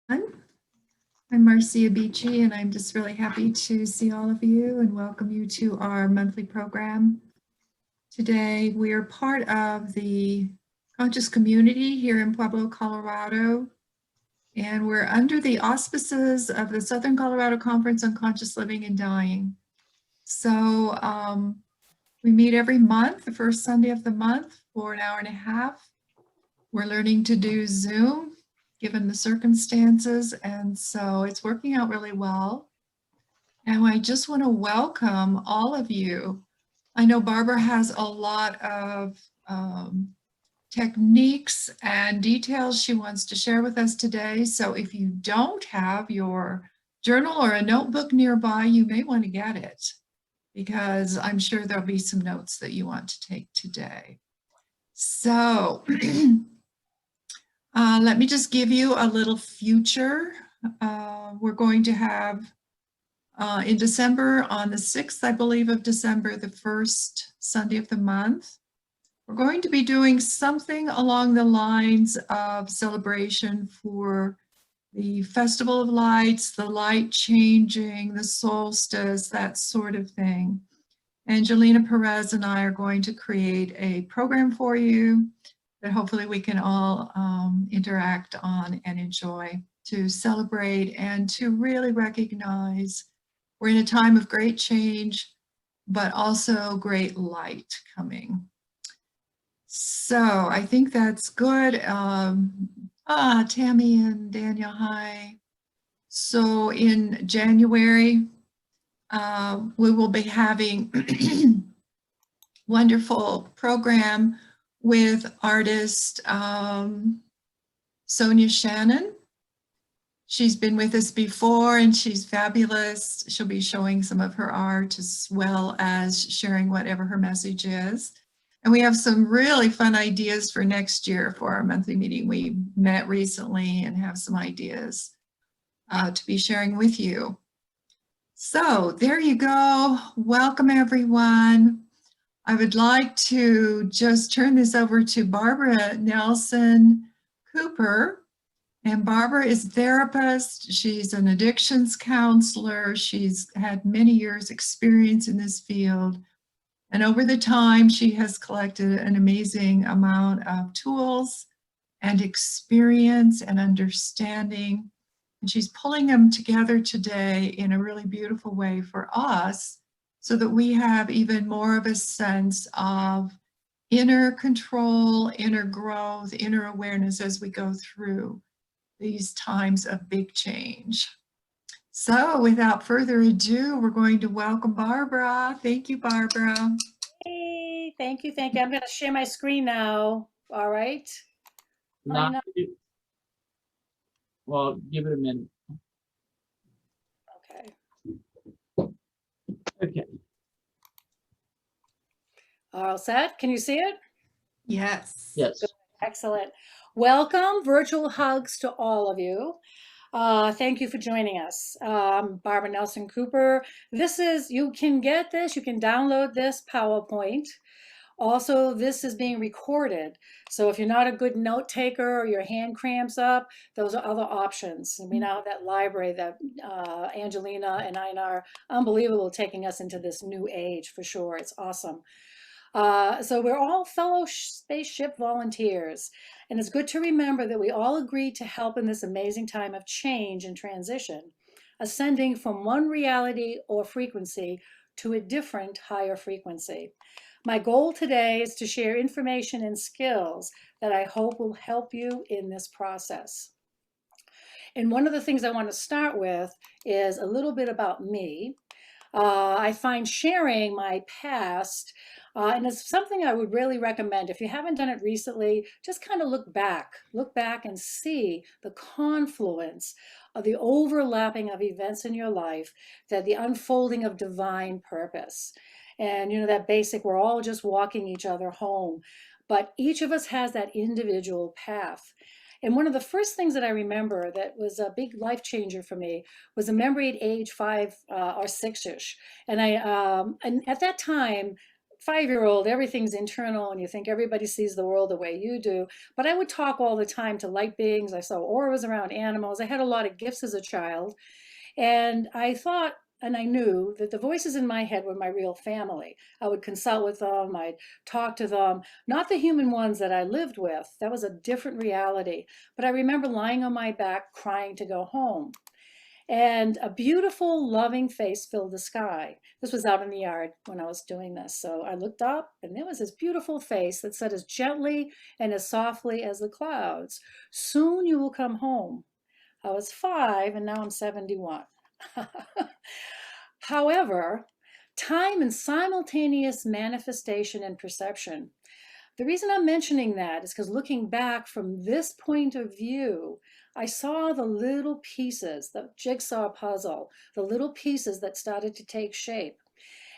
I'm Marcia Beachy, and I'm just really happy to see all of you and welcome you to our monthly program. Today, we are part of the Conscious Community here in Pueblo, Colorado, and we're under the auspices of the Southern Colorado Conference on Conscious Living and Dying. So we meet every month, the first Sunday of the month, for an hour and a half. We're learning to do Zoom given the circumstances, and so it's working out really well. And I just want to welcome all of you. I know Barbara has a lot of techniques and details she wants to share with us today. So if you don't have your journal or a notebook nearby, you may want to get it, because I'm sure there'll be some notes that you want to take today. So let me just give you a little future. We're going to have in December, on the 6th, I believe, of December, the first Sunday of the month, we're going to be doing something along the lines of celebration for the Festival of Lights, the light changing, the solstice, that sort of thing. Angelina Perez and I are going to create a program for you that hopefully we can all interact on and enjoy, to celebrate and to really recognize we're in a time of great change, but also great light coming. So I think that's good. Tammy and Daniel, hi. So in January, we will be having wonderful program with artist Sonia Shannon. She's been with us before and she's fabulous. She'll be showing some of her art as well as sharing whatever her message is. And we have some really fun ideas for next year for our monthly meeting. We met recently and have some ideas to be sharing with you. So there you go. Welcome, everyone. I would like to just turn this over to Barbara Nelson Cooper. And Barbara is a therapist. She's an addictions counselor. She's had many years experience in this field. And over the time, she has collected an amazing amount of tools and experience and understanding. And she's pulling them together today in a really beautiful way for us, so that we have even more of a sense of inner control, inner growth, inner awareness as we go through these times of big change. So without further ado, we're going to welcome Barbara. Thank you, Barbara. Hey, thank you, thank you. I'm going to share my screen now. All right. Well, give it a minute. Okay. Okay. All set? Can you see it? Yes. Yes. Good. Excellent. Welcome. Virtual hugs to all of you. Thank you for joining us. Barbara Nelson Cooper. You can get this, you can download this PowerPoint. Also, this is being recorded. So if you're not a good note taker or your hand cramps up, those are other options. And we now have that library that Angelina and I are unbelievable, taking us into this new age for sure. It's awesome. So we're all fellow spaceship volunteers. And it's good to remember that we all agreed to help in this amazing time of change and transition, ascending from one reality or frequency to a different higher frequency. My goal today is to share information and skills that I hope will help you in this process. And one of the things I want to start with is a little bit about me. I find sharing my past, and it's something I would really recommend. If you haven't done it recently, just kind of look back and see the confluence of the overlapping of events in your life, that the unfolding of divine purpose. And you know, that basic, we're all just walking each other home, but each of us has that individual path. And one of the first things that I remember that was a big life changer for me was a memory at age 5 or 6-ish. And and at that time, 5-year-old, everything's internal and you think everybody sees the world the way you do. But I would talk all the time to light beings. I saw auras around animals. I had a lot of gifts as a child. And I thought, and I knew that the voices in my head were my real family. I would consult with them, I'd talk to them, not the human ones that I lived with. That was a different reality. But I remember lying on my back crying to go home. And a beautiful, loving face filled the sky. This was out in the yard when I was doing this. So I looked up, and there was this beautiful face that said as gently and as softly as the clouds, "Soon you will come home." I was 5, and now I'm 71. However, time and simultaneous manifestation and perception. The reason I'm mentioning that is because looking back from this point of view, I saw the little pieces, the jigsaw puzzle, the little pieces that started to take shape.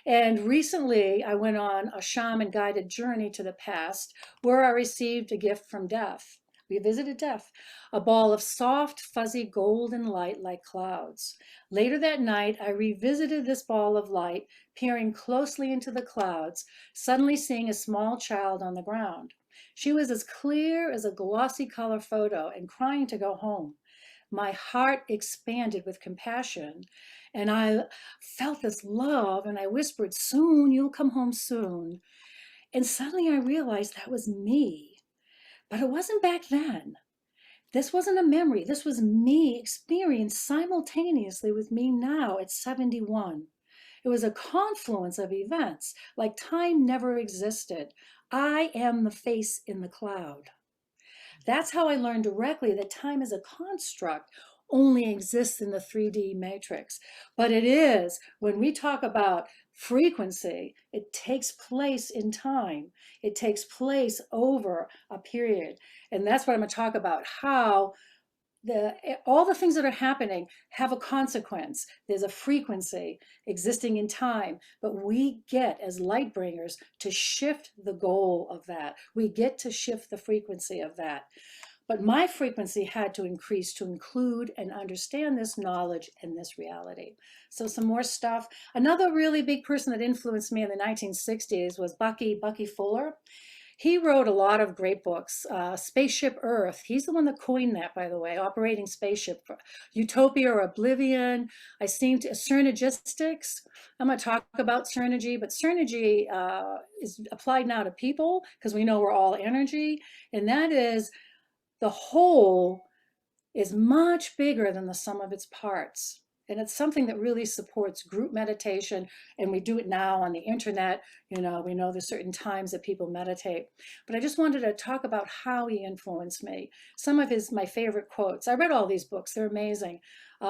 And recently I went on a shaman guided journey to the past where I received a gift from death. We visited death, a ball of soft, fuzzy golden light like clouds. Later that night, I revisited this ball of light, peering closely into the clouds, suddenly seeing a small child on the ground. She was as clear as a glossy color photo and crying to go home. My heart expanded with compassion, and I felt this love, and I whispered, "Soon, you'll come home soon." And suddenly I realized that was me. But it wasn't back then. This wasn't a memory. This was me experienced simultaneously with me now at 71. It was a confluence of events, like time never existed. I am the face in the cloud. That's how I learned directly that time as a construct only exists in the 3D matrix. But it is, when we talk about frequency, it takes place in time. It takes place over a period. And that's what I'm going to talk about, how all the things that are happening have a consequence. There's a frequency existing in time, but we get as light bringers to shift the goal of that. We get to shift the frequency of that. But my frequency had to increase to include and understand this knowledge and this reality. So some more stuff. Another really big person that influenced me in the 1960s was Bucky Fuller. He wrote a lot of great books. Spaceship Earth, he's the one that coined that, by the way, operating spaceship. Utopia or Oblivion. I seem to, Synergistics. I'm going to talk about Synergy, but Synergy is applied now to people because we know we're all energy. And that is, the whole is much bigger than the sum of its parts. And it's something that really supports group meditation. And we do it now on the internet. You know, we know there's certain times that people meditate. But I just wanted to talk about how he influenced me. Some of my favorite quotes. I read all these books. They're amazing.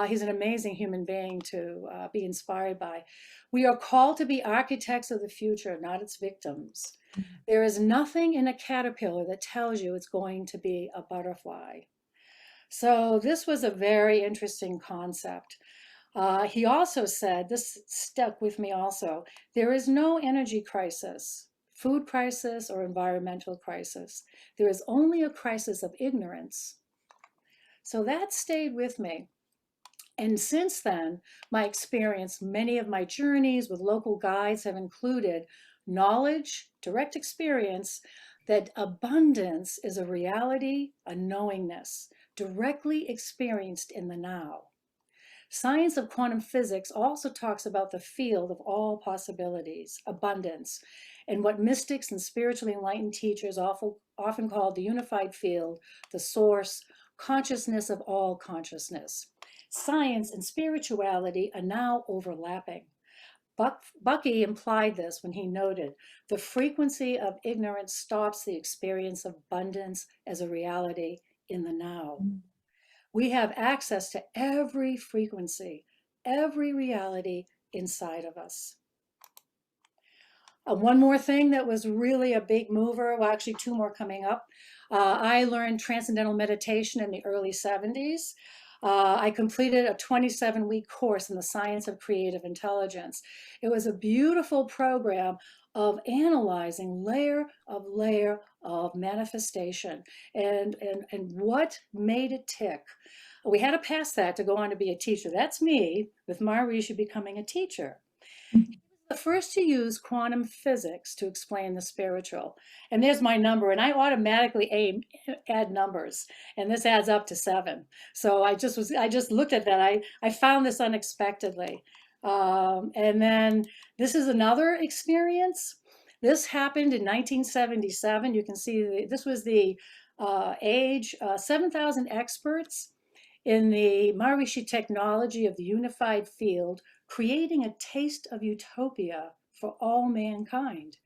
He's an amazing human being to be inspired by. "We are called to be architects of the future, not its victims. There is nothing in a caterpillar that tells you it's going to be a butterfly." So this was a very interesting concept. He also said, this stuck with me also, there is no energy crisis, food crisis, or environmental crisis. There is only a crisis of ignorance. So that stayed with me. And since then, my experience, many of my journeys with local guides have included knowledge, direct experience, that abundance is a reality, a knowingness, directly experienced in the now. Science of quantum physics also talks about the field of all possibilities, abundance, and what mystics and spiritually enlightened teachers often call the unified field, the source, consciousness of all consciousness. Science and spirituality are now overlapping. Bucky implied this when he noted, the frequency of ignorance stops the experience of abundance as a reality in the now. We have access to every frequency, every reality inside of us. One more thing that was really a big mover, well, actually 2 more coming up. I learned transcendental meditation in the early 70s. I completed a 27-week course in the science of creative intelligence. It was a beautiful program of analyzing layer of manifestation and what made it tick. We had to pass that to go on to be a teacher. That's me with Maharishi becoming a teacher. He was the first to use quantum physics to explain the spiritual. And there's my number, and I automatically add numbers, and this adds up to 7. So I just looked at that. I found this unexpectedly. And then this is another experience. This happened in 1977. You can see this was the age 7,000 experts in the Maharishi technology of the unified field, creating a taste of utopia for all mankind.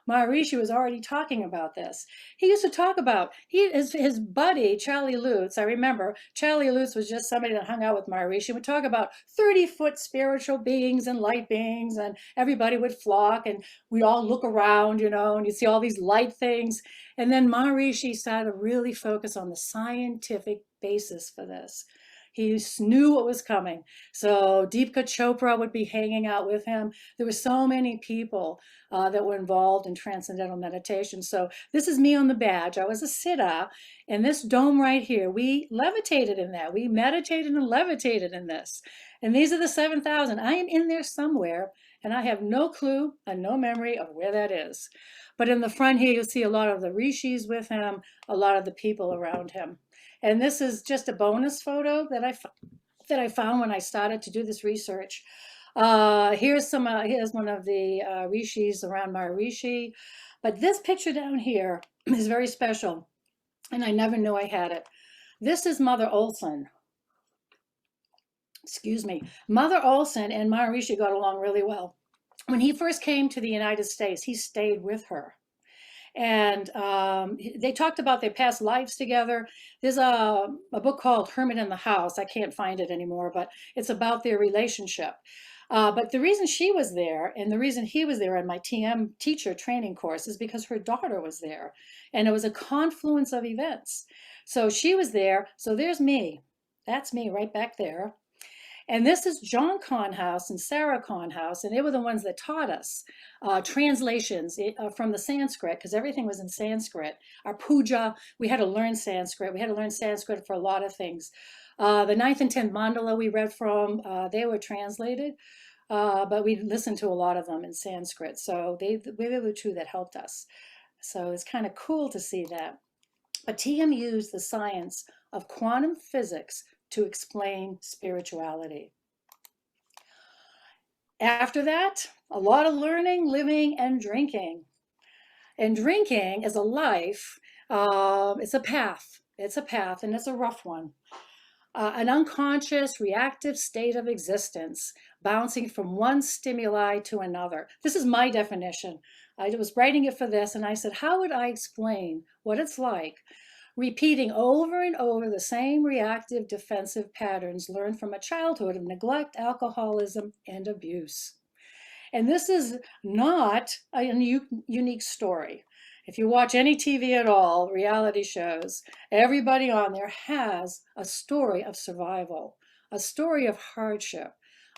Maharishi was already talking about this. He used to talk about his buddy, Charlie Lutz. I remember Charlie Lutz was just somebody that hung out with Maharishi, would talk about 30-foot spiritual beings and light beings, and everybody would flock, and we'd all look around, and you'd see all these light things. And then Maharishi started to really focus on the scientific basis for this. He knew what was coming. So Deepika Chopra would be hanging out with him. There were so many people that were involved in transcendental meditation. So this is me on the badge. I was a siddha, and this dome right here, we levitated in that. We meditated and levitated in this. And these are the 7,000. I am in there somewhere, and I have no clue and no memory of where that is. But in the front here, you'll see a lot of the rishis with him, a lot of the people around him. And this is just a bonus photo that I found when I started to do this research. Here's one of the rishis around Maharishi. But this picture down here is very special, and I never knew I had it. This is Mother Olson. Excuse me. Mother Olson and Maharishi got along really well. When he first came to the United States, he stayed with her. And they talked about their past lives together. There's a book called Hermit in the House. I can't find it anymore, but it's about their relationship. But the reason she was there and the reason he was there in my TM teacher training course is because her daughter was there. And it was a confluence of events. So she was there. So there's me. That's me right back there. And this is John Conhouse and Sarah Conhouse, and they were the ones that taught us translations from the Sanskrit, because everything was in Sanskrit. Our puja, we had to learn Sanskrit. We had to learn Sanskrit for a lot of things. The 9th and 10th mandala we read from, they were translated, but we listened to a lot of them in Sanskrit. So they were the two that helped us. So it's kind of cool to see that. But TM used the science of quantum physics to explain spirituality. After that, a lot of learning, living, and drinking. And drinking is a life, it's a path. It's a path, and it's a rough one. An unconscious, reactive state of existence, bouncing from one stimuli to another. This is my definition. I was writing it for this, and I said, how would I explain what it's like repeating over and over the same reactive defensive patterns learned from a childhood of neglect, alcoholism, and abuse? And this is not a unique story. If you watch any TV at all, reality shows, everybody on there has a story of survival, a story of hardship,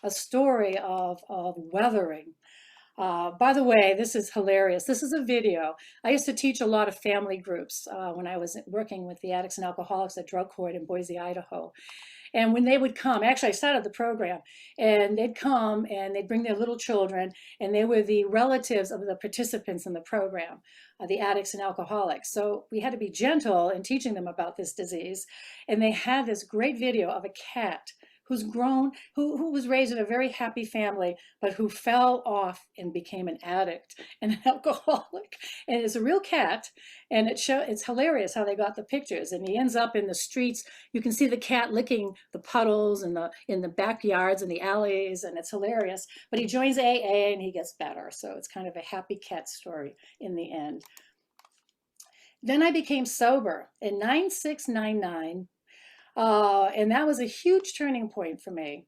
a story of weathering. By the way, this is hilarious. This is a video. I used to teach a lot of family groups when I was working with the addicts and alcoholics at Drug Court in Boise, Idaho. And when they would come, actually I started the program, and they'd come and they'd bring their little children, and they were the relatives of the participants in the program, the addicts and alcoholics. So we had to be gentle in teaching them about this disease. And they had this great video of a cat who's grown, who was raised in a very happy family, but who fell off and became an addict and an alcoholic. And it's a real cat, and it's hilarious how they got the pictures. And he ends up in the streets. You can see the cat licking the puddles and in the backyards and the alleys, and it's hilarious. But he joins AA and he gets better. So it's kind of a happy cat story in the end. Then I became sober in 9699. And that was a huge turning point for me.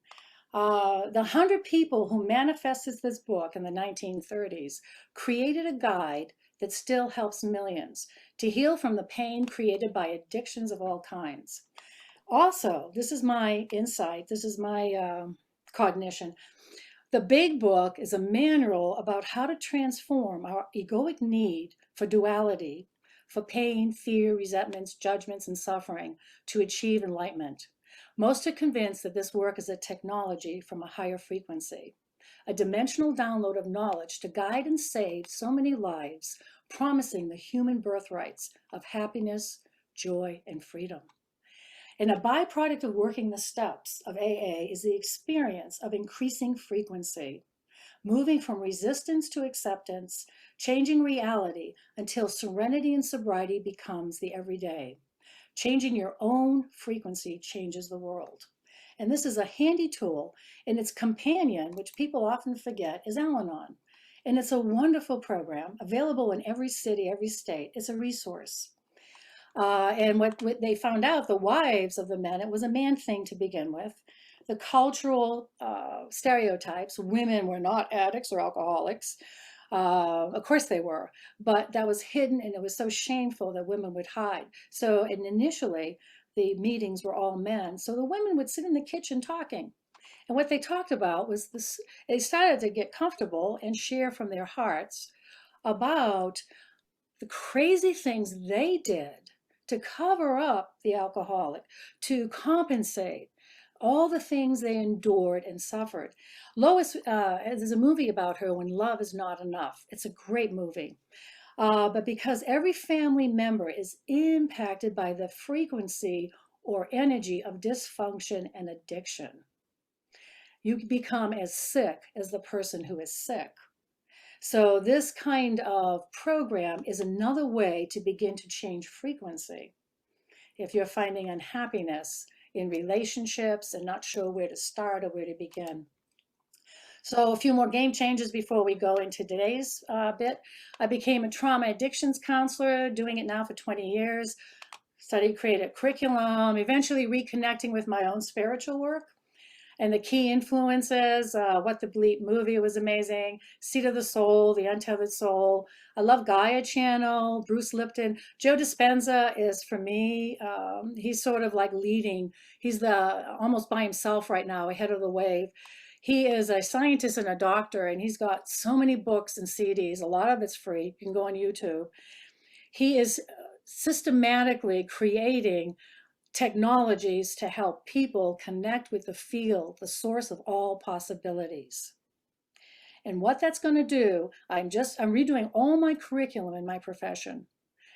The 100 people who manifested this book in the 1930s created a guide that still helps millions to heal from the pain created by addictions of all kinds. Also, this is my insight, this is my cognition. The big book is a manual about how to transform our egoic need for duality, for pain, fear, resentments, judgments, and suffering to achieve enlightenment. Most are convinced that this work is a technology from a higher frequency. a dimensional download of knowledge to guide and save so many lives, promising the human birthrights of happiness, joy, and freedom. And a byproduct of working the steps of AA is the experience of increasing frequency, moving from resistance to acceptance, changing reality until serenity and sobriety becomes the everyday. Changing your own frequency changes the world. And this is a handy tool, and its companion, which people often forget, is Al-Anon. And it's a wonderful program available in every city, every state. It's a resource. And what they found out, the wives of the men, it was a man thing to begin with. The cultural stereotypes, women were not addicts or alcoholics. Of course they were, but that was hidden, and it was so shameful that women would hide. So, and initially, the meetings were all men. So the women would sit in the kitchen talking. And what they talked about was this, they started to get comfortable and share from their hearts about the crazy things they did to cover up the alcoholic, to compensate, all the things they endured and suffered. Lois, there's a movie about her, When Love Is Not Enough. It's a great movie. But because every family member is impacted by the frequency or energy of dysfunction and addiction, you become as sick as the person who is sick. So this kind of program is another way to begin to change frequency. If you're finding unhappiness in relationships and not sure where to start or where to begin. So a few more game changers before we go into today's bit. I became a trauma addictions counselor, doing it now for 20 years. Studied creative curriculum, eventually reconnecting with my own spiritual work. And the key influences, What the Bleep movie was amazing, Seat of the Soul, The Untethered Soul. I love Gaia Channel, Bruce Lipton. Joe Dispenza is, for me, he's sort of like leading. He's almost by himself right now, ahead of the wave. He is a scientist and a doctor, and he's got so many books and CDs. A lot of it's free. You can go on YouTube. He is systematically creating technologies to help people connect with the field, the source of all possibilities. And what that's going to do, I'm redoing all my curriculum in my profession.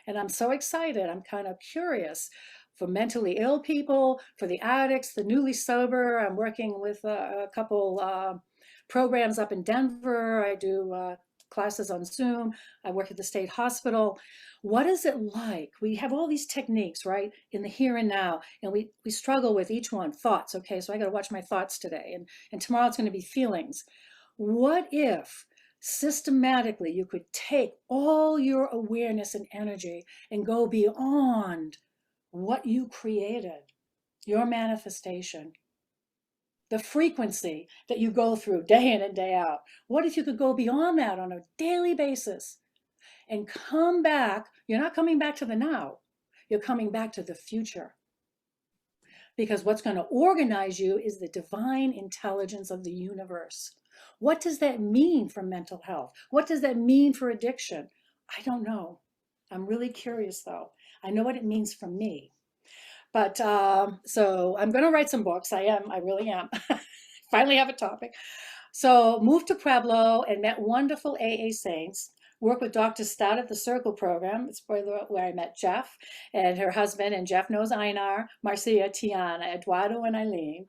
And I'm so excited. I'm kind of curious for mentally ill people, for the addicts, the newly sober. I'm working with a couple programs up in Denver. I do classes on Zoom. I work at the state hospital. What is it like? We have all these techniques, right, in the here and now, and we struggle with each one. Thoughts, okay, so I got to watch my thoughts today, and tomorrow it's going to be feelings. What if systematically you could take all your awareness and energy and go beyond what you created, your manifestation, the frequency that you go through day in and day out? What if you could go beyond that on a daily basis and come back? You're not coming back to the now, you're coming back to the future. Because what's going to organize you is the divine intelligence of the universe. What does that mean for mental health? What does that mean for addiction? I don't know. I'm really curious though. I know what it means for me. But so I'm going to write some books. I really am. Finally have a topic. So moved to Pueblo and met wonderful AA saints. Worked with Dr. Stout at the Circle program. It's where I met Jeff and her husband, and Jeff knows Einar, Marcia, Tiana, Eduardo, and Eileen.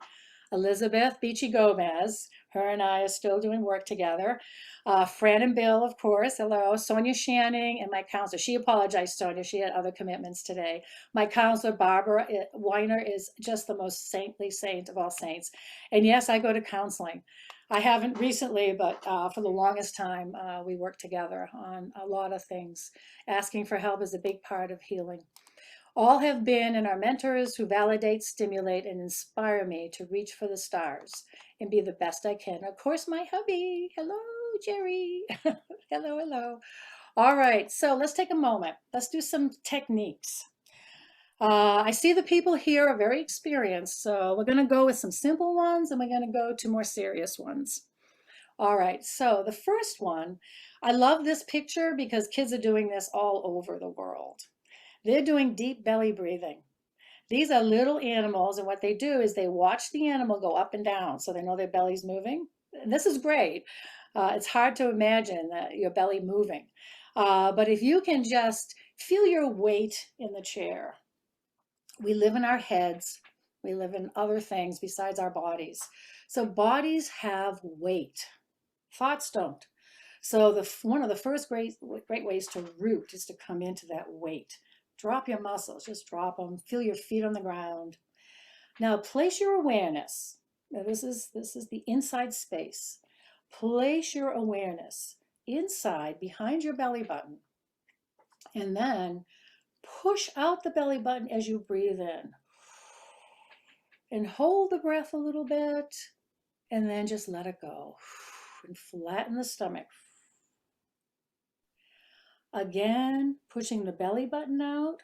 Elizabeth Beachy Gomez, her and I are still doing work together. Fran and Bill, of course, hello. Sonia Shanning, and my counselor. She apologized, Sonia, she had other commitments today. My counselor, Barbara Weiner, is just the most saintly saint of all saints. And yes, I go to counseling. I haven't recently, but for the longest time, we work together on a lot of things. Asking for help is a big part of healing. All have been and are mentors who validate, stimulate, and inspire me to reach for the stars and be the best I can. Of course, my hubby. Hello, Jerry. Hello, hello. All right, so let's take a moment. Let's do some techniques. I see the people here are very experienced, so we're going to go with some simple ones and we're going to go to more serious ones. All right, so the first one, I love this picture because kids are doing this all over the world. They're doing deep belly breathing. These are little animals, and what they do is they watch the animal go up and down so they know their belly's moving. this is great. It's hard to imagine that your belly moving. But if you can just feel your weight in the chair. We live in our heads. We live in other things besides our bodies. So bodies have weight. Thoughts don't. So one of the first great ways to root is to come into that weight. Drop your muscles, just drop them. Feel your feet on the ground. Now place your awareness. Now this is the inside space. Place your awareness inside behind your belly button. And then push out the belly button as you breathe in. And hold the breath a little bit. And then just let it go. And flatten the stomach. Again, pushing the belly button out.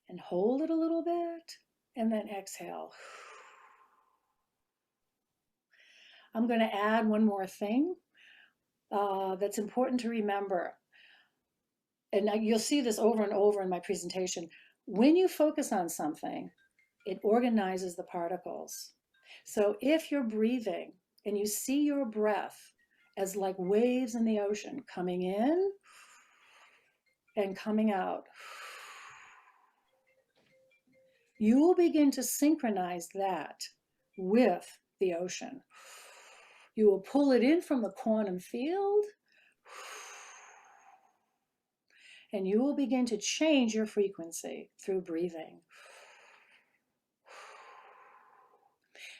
And hold it a little bit. And then exhale. I'm going to add one more thing that's important to remember. And you'll see this over and over in my presentation. When you focus on something, it organizes the particles. So if you're breathing and you see your breath as like waves in the ocean coming in and coming out, you will begin to synchronize that with the ocean. You will pull it in from the quantum field, and you will begin to change your frequency through breathing.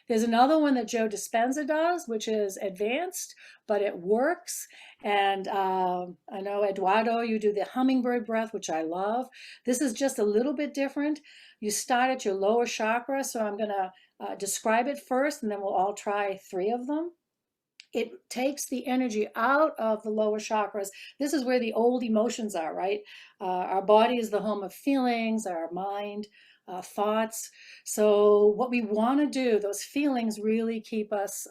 There's another one that Joe Dispenza does, which is advanced, but it works. And I know, Eduardo, you do the hummingbird breath, which I love. This is just a little bit different. You start at your lower chakra, so I'm going to describe it first, and then we'll all try 3 of them. It takes the energy out of the lower chakras. This is where the old emotions are, right? Our body is the home of feelings, our mind, thoughts. So what we want to do, those feelings really keep us,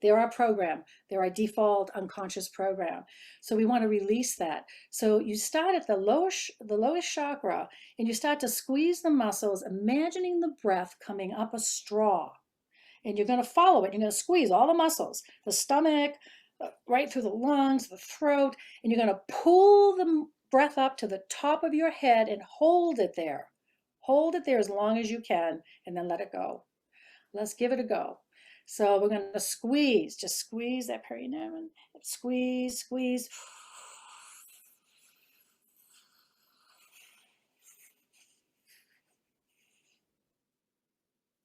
they're our program. They're our default unconscious program. So we want to release that. So you start at the lowest chakra, and you start to squeeze the muscles, imagining the breath coming up a straw. And you're going to follow it. You're going to squeeze all the muscles, the stomach, right through the lungs, the throat, and you're going to pull the breath up to the top of your head and hold it there. Hold it there as long as you can, and then let it go. Let's give it a go. So we're going to squeeze, just squeeze that perineum. Squeeze, squeeze.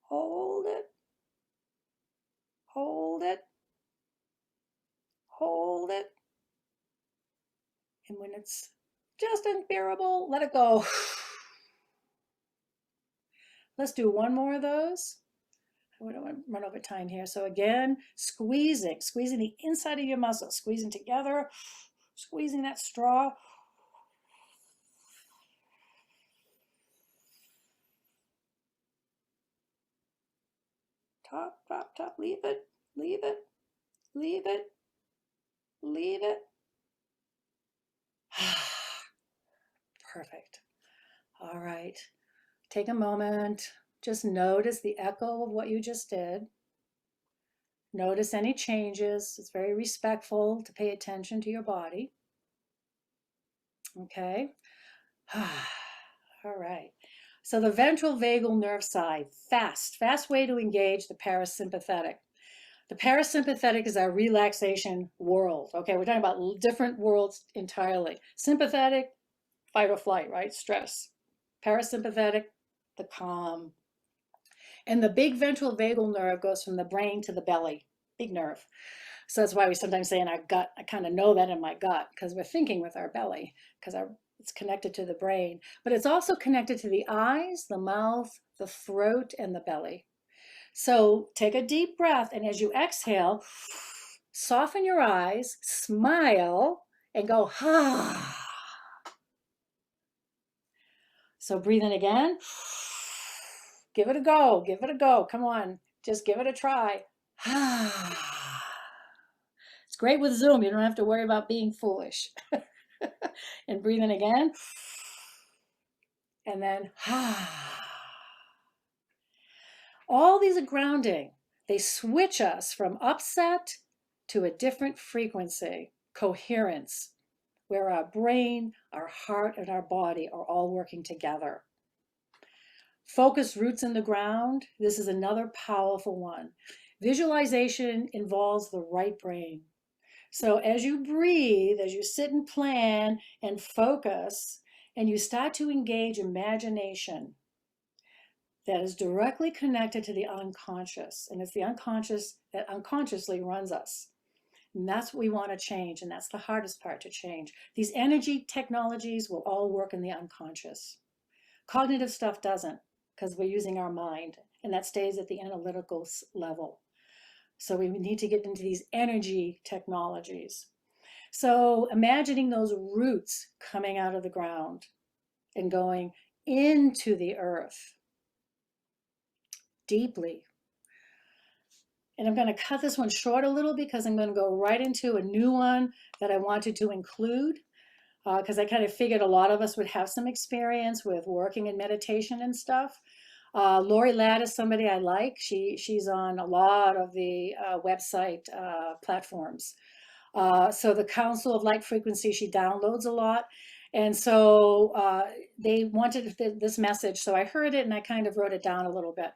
Hold it. Hold it. Hold it. And when it's just unbearable, let it go. Let's do one more of those. I don't want to run over time here. So again, squeezing the inside of your muscles, squeezing together, squeezing that straw. Top, top, top, leave it, leave it, leave it, leave it. Perfect. All right. Take a moment. Just notice the echo of what you just did. Notice any changes. It's very respectful to pay attention to your body. Okay. All right. So the ventral vagal nerve side, fast way to engage the parasympathetic. The parasympathetic is our relaxation world. Okay, we're talking about different worlds entirely. Sympathetic, fight or flight, right? Stress. Parasympathetic, the calm. And the big ventral vagal nerve goes from the brain to the belly, big nerve. So that's why we sometimes say in our gut, I kind of know that in my gut, because we're thinking with our belly, because it's connected to the brain. But it's also connected to the eyes, the mouth, the throat, and the belly. So take a deep breath, and as you exhale, soften your eyes, smile, and go, ha. So breathe in again. Give it a go. Give it a go. Come on. Just give it a try. It's great with Zoom. You don't have to worry about being foolish. And breathe in again. And then All these are grounding. They switch us from upset to a different frequency, coherence, where our brain, our heart, and our body are all working together. Focus roots in the ground. This is another powerful one. Visualization involves the right brain. So as you breathe, as you sit and plan and focus, and you start to engage imagination, that is directly connected to the unconscious. And it's the unconscious that unconsciously runs us. And that's what we want to change. And that's the hardest part to change. These energy technologies will all work in the unconscious. Cognitive stuff doesn't, because we're using our mind, and that stays at the analytical level. So we need to get into these energy technologies. So imagining those roots coming out of the ground and going into the earth deeply. And I'm going to cut this one short a little because I'm going to go right into a new one that I wanted to include, because I kind of figured a lot of us would have some experience with working in meditation and stuff. Lori Ladd is somebody I like. She's on a lot of the website platforms. So the Council of Light Frequency, she downloads a lot. And so they wanted this message. So I heard it and I kind of wrote it down a little bit.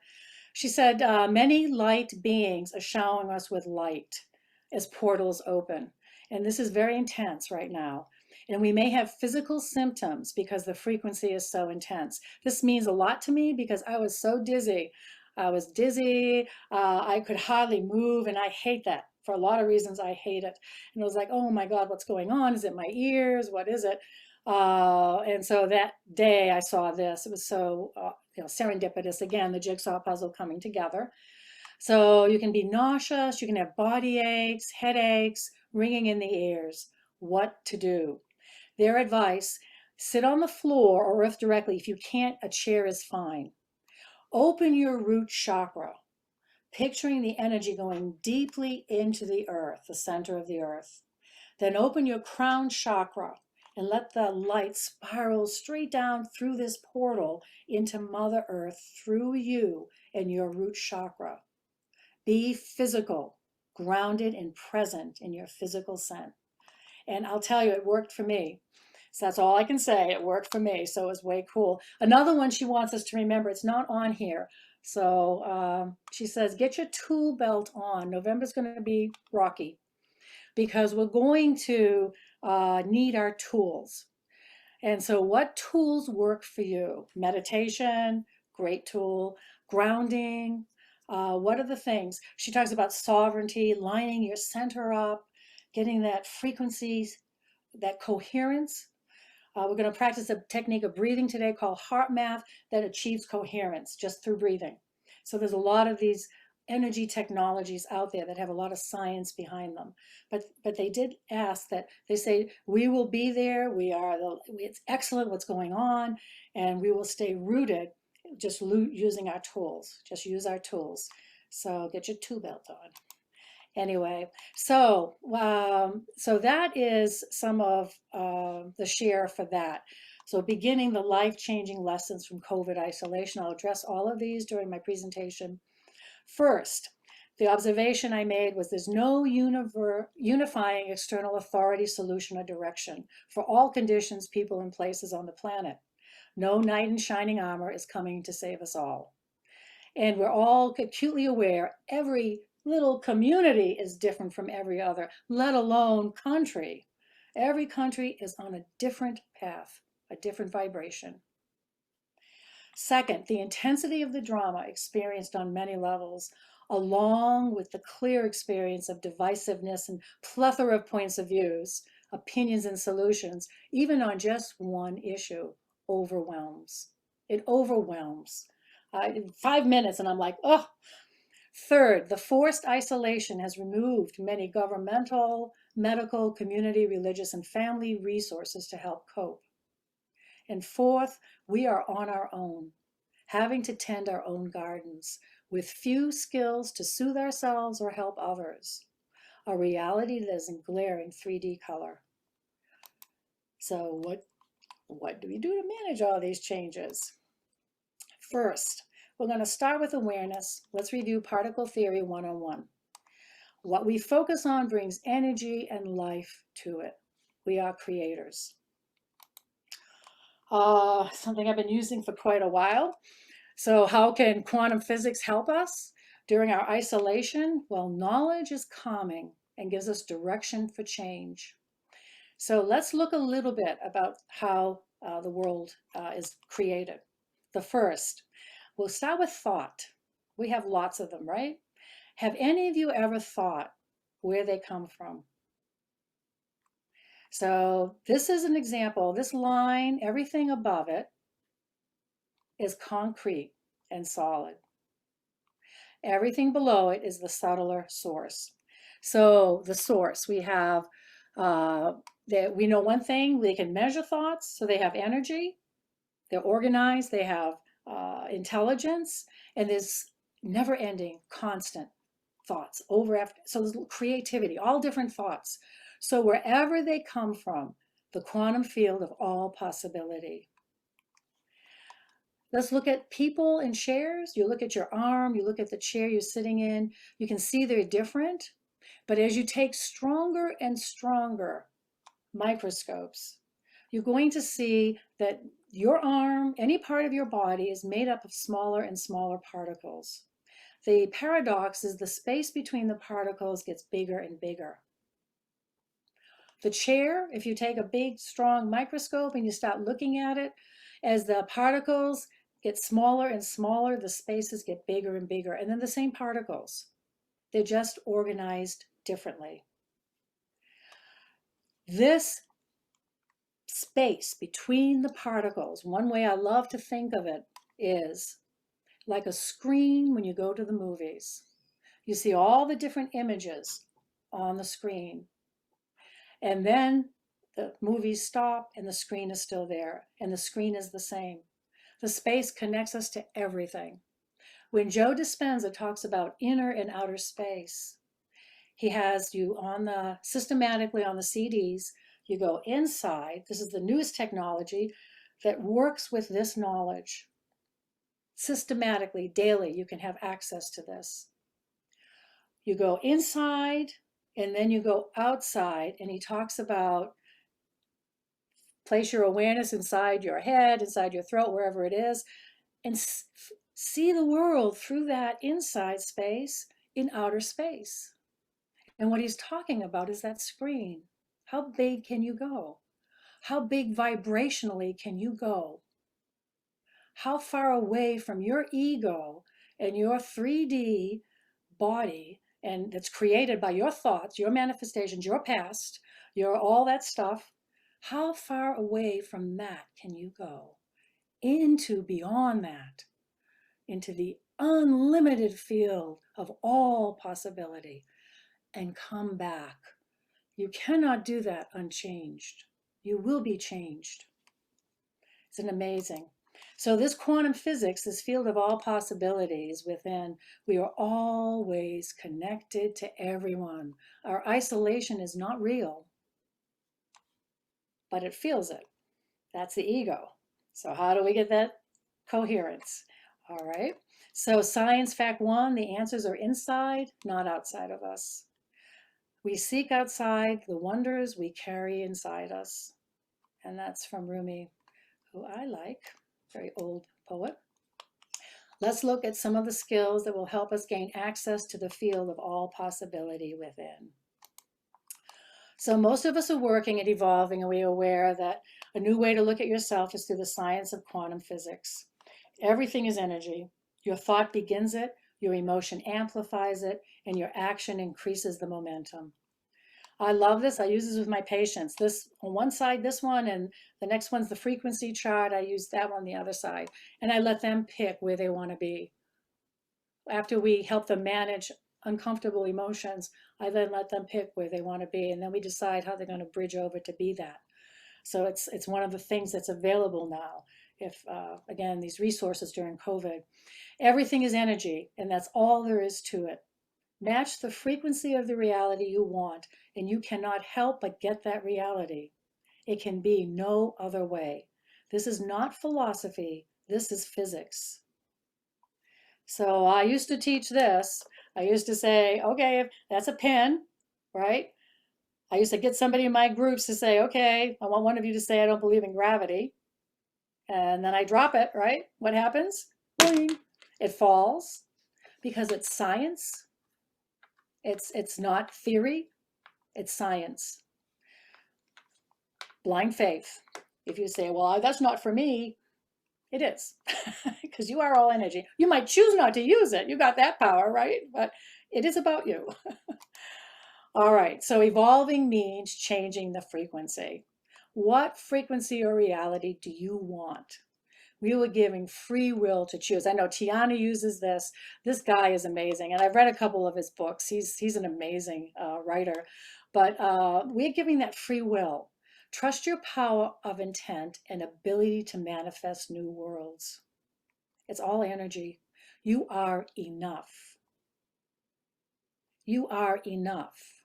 She said, many light beings are showering us with light as portals open. And this is very intense right now. And we may have physical symptoms because the frequency is so intense. This means a lot to me because I was so dizzy. I was dizzy. I could hardly move. And I hate that. For a lot of reasons, I hate it. And I was like, oh my God, what's going on? Is it my ears? What is it? And so that day I saw this. It was so serendipitous. Again, the jigsaw puzzle coming together. So you can be nauseous. You can have body aches, headaches, ringing in the ears. What to do? Their advice, sit on the floor or earth directly. If you can't, a chair is fine. Open your root chakra, picturing the energy going deeply into the earth, the center of the earth. Then open your crown chakra and let the light spiral straight down through this portal into Mother Earth through you and your root chakra. Be physical, grounded and present in your physical sense. And I'll tell you, it worked for me. So that's all I can say. It worked for me. So it was way cool. Another one she wants us to remember, it's not on here. So she says, get your tool belt on. November's going to be rocky because we're going to need our tools. And so what tools work for you? Meditation, great tool. Grounding, what are the things? She talks about sovereignty, lining your center up, getting that frequency, that coherence. We're going to practice a technique of breathing today called heart math that achieves coherence just through breathing. So there's a lot of these energy technologies out there that have a lot of science behind them. But they did ask that, they say, we will be there. It's excellent what's going on, and we will stay rooted just using our tools. Just use our tools. So get your tool belt on. Anyway, so that is some of the share for that. So beginning the life-changing lessons from COVID isolation. I'll address all of these during my presentation. First, the observation I made was there's no unifying external authority, solution, or direction for all conditions, people, and places on the planet. No knight in shining armor is coming to save us all. And we're all acutely aware every little community is different from every other, let alone country. Every country is on a different path, a different vibration. Second, the intensity of the drama experienced on many levels, along with the clear experience of divisiveness and plethora of points of views, opinions and solutions, even on just one issue, overwhelms. It overwhelms. 5 minutes and I'm like, oh. Third, the forced isolation has removed many governmental, medical, community, religious, and family resources to help cope. And fourth, we are on our own, having to tend our own gardens with few skills to soothe ourselves or help others. A reality that is in glaring 3D color. So what do we do to manage all these changes? First, We're going to start with awareness. Let's review particle theory 101. What we focus on brings energy and life to it. We are creators. Something I've been using for quite a while. So how can quantum physics help us during our isolation? Well, knowledge is calming and gives us direction for change. So let's look a little bit about how the world is created. The first, we'll start with thought. We have lots of them, right? Have any of you ever thought where they come from? So this is an example. This line, everything above it is concrete and solid. Everything below it is the subtler source. So the source, we have, that we know one thing, they can measure thoughts, so they have energy, they're organized, they have intelligence, and there's never-ending, constant thoughts over after. So there's creativity, all different thoughts. So wherever they come from, the quantum field of all possibility. Let's look at people in chairs. You look at your arm, you look at the chair you're sitting in, you can see they're different. But as you take stronger and stronger microscopes, you're going to see that your arm, any part of your body, is made up of smaller and smaller particles. The paradox is the space between the particles gets bigger and bigger. The chair, if you take a big, strong microscope and you start looking at it, as the particles get smaller and smaller, the spaces get bigger and bigger. And then the same particles, they're just organized differently. This space between the particles, one way I love to think of it is like a screen when you go to the movies. You see all the different images on the screen. And then the movies stop and the screen is still there, and the screen is the same. The space connects us to everything. When Joe Dispenza talks about inner and outer space, he has you on the, systematically on the CDs, you go inside. This is the newest technology that works with this knowledge. Systematically, daily, you can have access to this. You go inside and then you go outside, and he talks about place your awareness inside your head, inside your throat, wherever it is, and see the world through that inside space in outer space. And what he's talking about is that screen. How big can you go? How big vibrationally can you go? How far away from your ego and your 3D body, and that's created by your thoughts, your manifestations, your past, your all that stuff, how far away from that can you go? Into beyond that, into the unlimited field of all possibility, and come back. You cannot do that unchanged. You will be changed. It's an amazing. So this quantum physics, this field of all possibilities within, we are always connected to everyone. Our isolation is not real, but it feels it. That's the ego. So how do we get that coherence? All right. So science fact one, the answers are inside, not outside of us. We seek outside the wonders we carry inside us. And that's from Rumi, who I like, very old poet. Let's look at some of the skills that will help us gain access to the field of all possibility within. So most of us are working at evolving, and we are aware that a new way to look at yourself is through the science of quantum physics. Everything is energy. Your thought begins it, your emotion amplifies it, and your action increases the momentum. I love this. I use this with my patients. This on one side, this one, and the next one's the frequency chart. I use that one on the other side, and I let them pick where they want to be. After we help them manage uncomfortable emotions, I then let them pick where they want to be, and then we decide how they're going to bridge over to be that. So it's one of the things that's available now. If again, these resources during COVID, everything is energy, and that's all there is to it. Match the frequency of the reality you want, and you cannot help but get that reality. It can be no other way. This is not philosophy. This is physics. So I used to teach this. I used to say, okay, that's a pin, right? I used to get somebody in my groups to say, okay, I want one of you to say, I don't believe in gravity. And then I drop it, right? What happens? Boing. It falls because it's science. It's not theory, it's science. Blind faith. If you say, well, that's not for me, it is, because you are all energy. You might choose not to use it. You got that power, right? But it is about you. All right, so evolving means changing the frequency. What frequency or reality do you want? We were giving free will to choose. I know Tiana uses this. This guy is amazing, and I've read a couple of his books. He's an amazing writer, but we're giving that free will. Trust your power of intent and ability to manifest new worlds. It's all energy. You are enough. You are enough.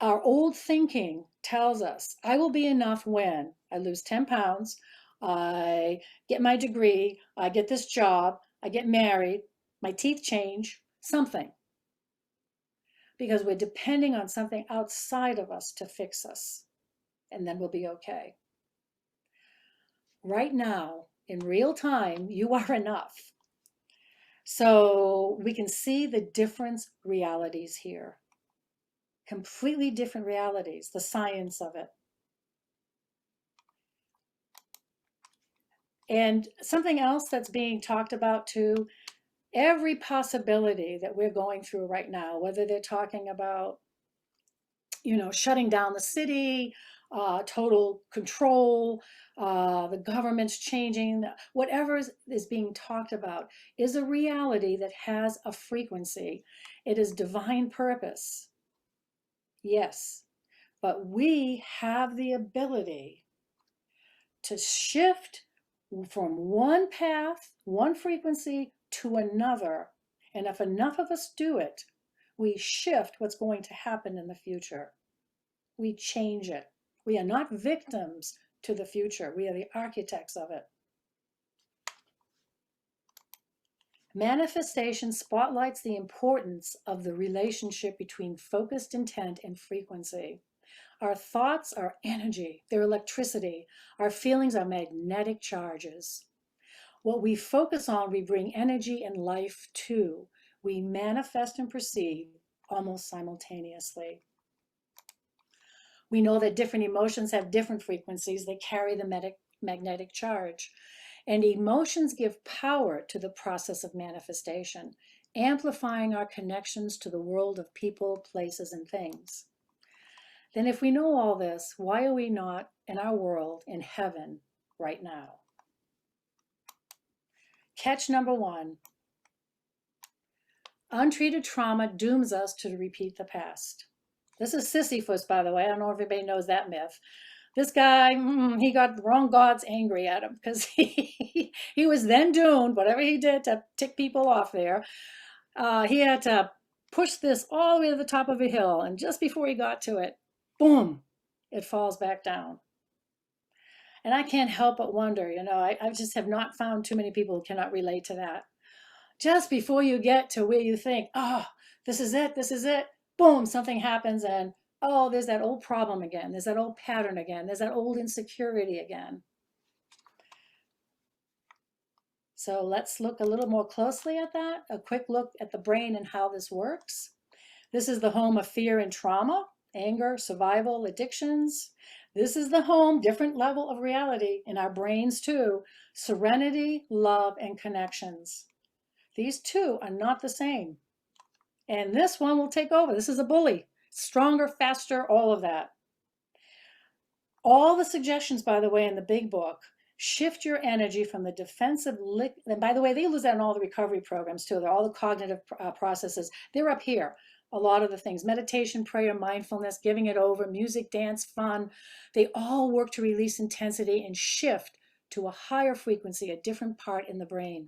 Our old thinking tells us, I will be enough when I lose 10 pounds, I get my degree, I get this job, I get married, my teeth change, something. Because we're depending on something outside of us to fix us, and then we'll be okay. Right now, in real time, you are enough. So we can see the different realities here. Completely different realities, the science of it. And something else that's being talked about too, every possibility that we're going through right now, whether they're talking about, shutting down the city, total control, the government's changing, whatever is being talked about is a reality that has a frequency. It is divine purpose. Yes, but we have the ability to shift from one path, one frequency to another. And if enough of us do it, we shift what's going to happen in the future. We change it. We are not victims to the future. We are the architects of it. Manifestation spotlights the importance of the relationship between focused intent and frequency. Our thoughts are energy, they're electricity. Our feelings are magnetic charges. What we focus on, we bring energy and life to. We manifest and perceive almost simultaneously. We know that different emotions have different frequencies. They carry the magnetic charge. And emotions give power to the process of manifestation, amplifying our connections to the world of people, places, and things. Then if we know all this, why are we not in our world, in heaven, right now? Catch number one. Untreated trauma dooms us to repeat the past. This is Sisyphus, by the way. I don't know if everybody knows that myth. This guy, he got the wrong gods angry at him because he was then doomed, whatever he did to tick people off there. He had to push this all the way to the top of a hill. And just before he got to it, boom, it falls back down. And I can't help but wonder, I just have not found too many people who cannot relate to that. Just before you get to where you think, oh, this is it, boom, something happens and oh, there's that old problem again. There's that old pattern again. There's that old insecurity again. So let's look a little more closely at that. A quick look at the brain and how this works. This is the home of fear and trauma, anger, survival, addictions. This is the home, different level of reality in our brains too. Serenity, love, and connections. These two are not the same. And this one will take over. This is a bully. Stronger, faster, all of that. All the suggestions, by the way, in the big book, shift your energy from the defensive, and by the way, they use that in all the recovery programs too. They're all the cognitive processes. They're up here. A lot of the things, meditation, prayer, mindfulness, giving it over, music, dance, fun, they all work to release intensity and shift to a higher frequency, a different part in the brain.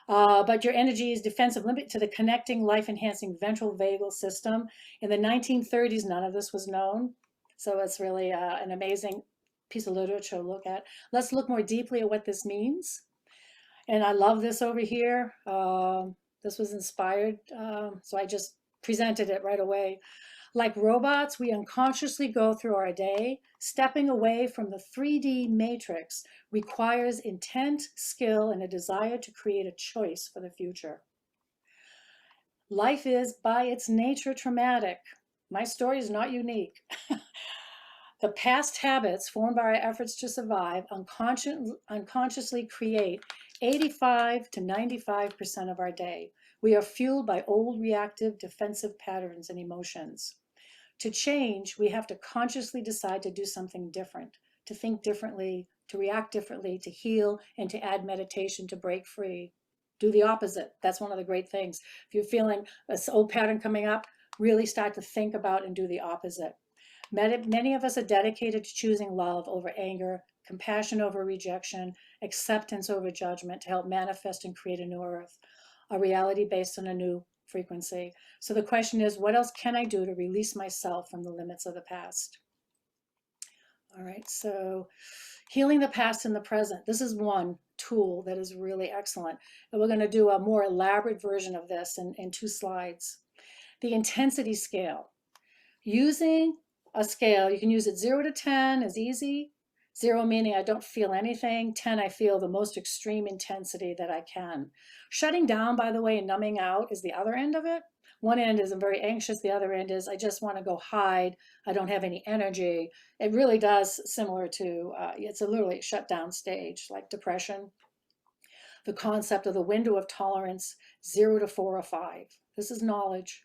But your energy is defensive, limit to the connecting, life-enhancing ventral vagal system. In the 1930s, none of this was known. So it's really an amazing piece of literature to look at. Let's look more deeply at what this means. And I love this over here. This was inspired, so I just presented it right away. Like robots, we unconsciously go through our day. Stepping away from the 3D matrix requires intent, skill, and a desire to create a choice for the future. Life is, by its nature, traumatic. My story is not unique. The past habits formed by our efforts to survive unconsciously create 85 to 95% of our day. We are fueled by old reactive defensive patterns and emotions. To change, we have to consciously decide to do something different, to think differently, to react differently, to heal, and to add meditation to break free. Do the opposite. That's one of the great things. If you're feeling this old pattern coming up, really start to think about and do the opposite. Many of us are dedicated to choosing love over anger, compassion over rejection, acceptance over judgment to help manifest and create a new earth, a reality based on a new frequency. So the question is, what else can I do to release myself from the limits of the past? All right, so healing the past in the present. This is one tool that is really excellent. And we're going to do a more elaborate version of this in 2 slides. The intensity scale. Using a scale, you can use it 0 to 10 is easy. 0 meaning I don't feel anything. 10, I feel the most extreme intensity that I can. Shutting down, by the way, and numbing out is the other end of it. One end is I'm very anxious. The other end is I just want to go hide. I don't have any energy. It really does similar to, it's a literally shutdown stage, like depression. The concept of the window of tolerance, 0 to 4 or 5. This is knowledge.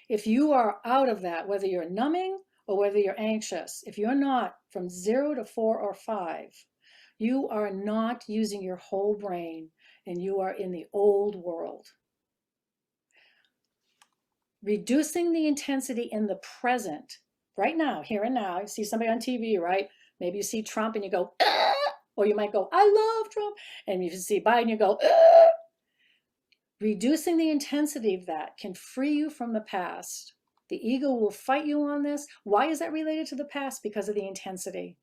If you are out of that, whether you're numbing or whether you're anxious, if you're not from 0 to 4 or 5, you are not using your whole brain and you are in the old world. Reducing the intensity in the present, right now, here and now. You see somebody on TV, right? Maybe you see Trump and you go, ah! Or you might go, I love Trump. And you see Biden, you go, ah! Reducing the intensity of that can free you from the past. The ego will fight you on this. Why is that related to the past? Because of the intensity.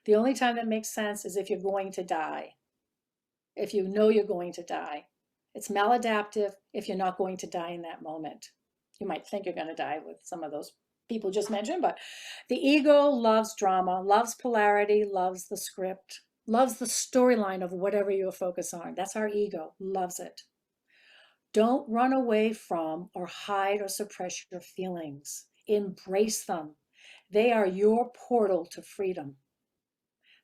The only time that makes sense is if you're going to die. If you know you're going to die. It's maladaptive if you're not going to die in that moment. You might think you're going to die with some of those people just mentioned, but the ego loves drama, loves polarity, loves the script, loves the storyline of whatever you focus on. That's our ego, loves it. Don't run away from or hide or suppress your feelings. Embrace them. They are your portal to freedom.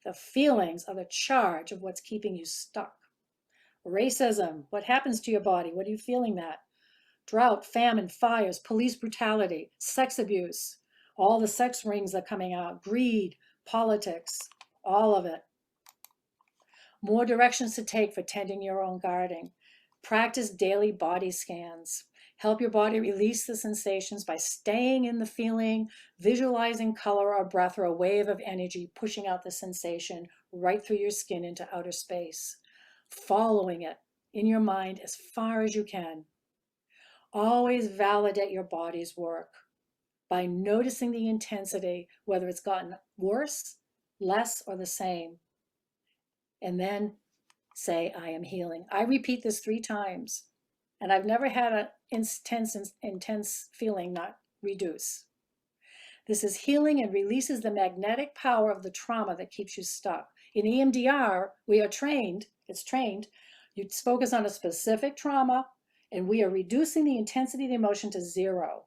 The feelings are the charge of what's keeping you stuck. Racism, what happens to your body? What are you feeling that? Drought, famine, fires, police brutality, sex abuse, all the sex rings that are coming out, greed, politics, all of it. More directions to take for tending your own garden. Practice daily body scans. Help your body release the sensations by staying in the feeling, visualizing color or breath or a wave of energy pushing out the sensation right through your skin into outer space. Following it in your mind as far as you can. Always validate your body's work by noticing the intensity, whether it's gotten worse, less, or the same. And then say, I am healing. I repeat this 3 times, and I've never had an intense feeling not reduce. This is healing and releases the magnetic power of the trauma that keeps you stuck. In EMDR, we are trained, it's trained, you focus on a specific trauma, and we are reducing the intensity of the emotion to 0.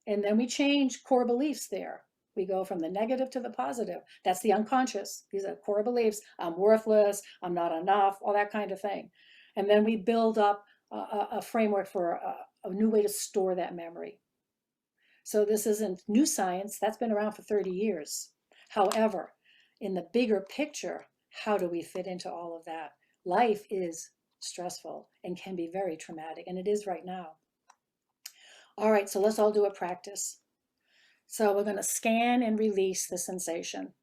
And then we change core beliefs there. We go from the negative to the positive. That's the unconscious. These are core beliefs. I'm worthless, I'm not enough, all that kind of thing. And then we build up a framework for a new way to store that memory. So this isn't new science, that's been around for 30 years. However, in the bigger picture, how do we fit into all of that? Life is stressful and can be very traumatic, and it is right now. All right, so let's all do a practice. So we're going to scan and release the sensation.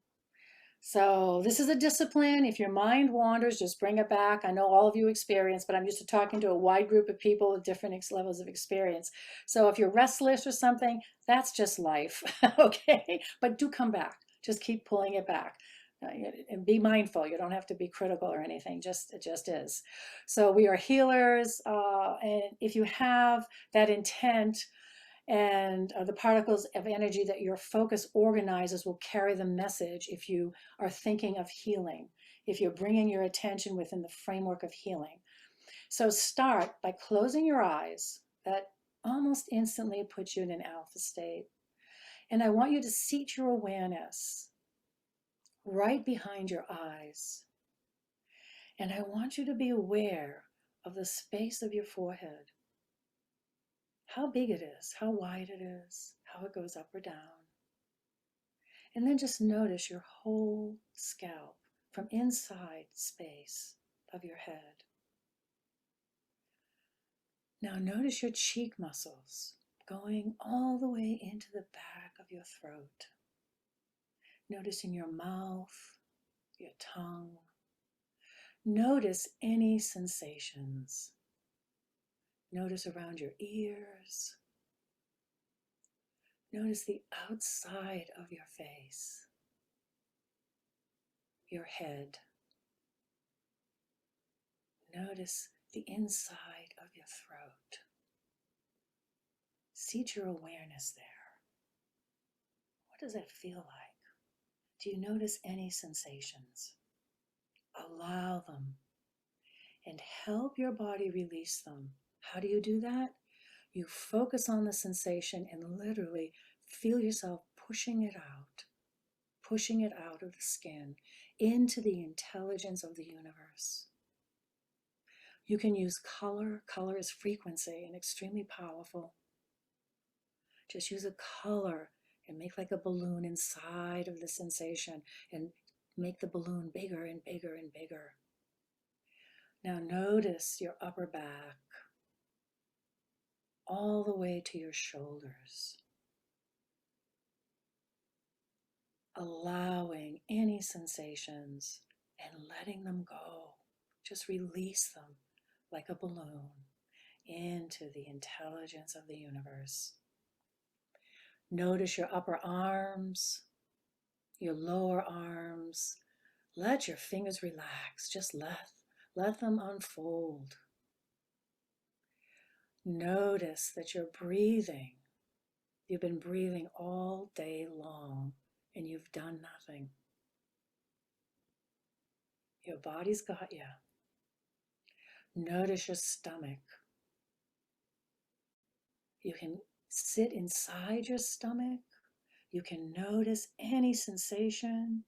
So this is a discipline. If your mind wanders, just bring it back. I know all of you experience, but I'm used to talking to a wide group of people with different levels of experience. So if you're restless or something, that's just life, okay? But do come back. Just keep pulling it back. And be mindful. You don't have to be critical or anything. It just is. So we are healers, and if you have that intent, and the particles of energy that your focus organizes will carry the message if you are thinking of healing, if you're bringing your attention within the framework of healing. So start by closing your eyes. That almost instantly puts you in an alpha state. And I want you to seat your awareness right behind your eyes. And I want you to be aware of the space of your forehead, how big it is, how wide it is, how it goes up or down. And then just notice your whole scalp from inside space of your head. Now notice your cheek muscles going all the way into the back of your throat. Noticing your mouth, your tongue. Notice any sensations. Notice around your ears. Notice the outside of your face, your head. Notice the inside of your throat. Seat your awareness there. What does that feel like? Do you notice any sensations? Allow them and help your body release them. How do you do that? You focus on the sensation and literally feel yourself pushing it out of the skin into the intelligence of the universe. You can use color. Color is frequency and extremely powerful. Just use a color and make like a balloon inside of the sensation and make the balloon bigger and bigger and bigger. Now notice your upper back all the way to your shoulders. Allowing any sensations and letting them go. Just release them like a balloon into the intelligence of the universe. Notice your upper arms, your lower arms. Let your fingers relax. Just let them unfold. Notice that you're breathing. You've been breathing all day long and you've done nothing. Your body's got you. Notice your stomach. You can sit inside your stomach. You can notice any sensation.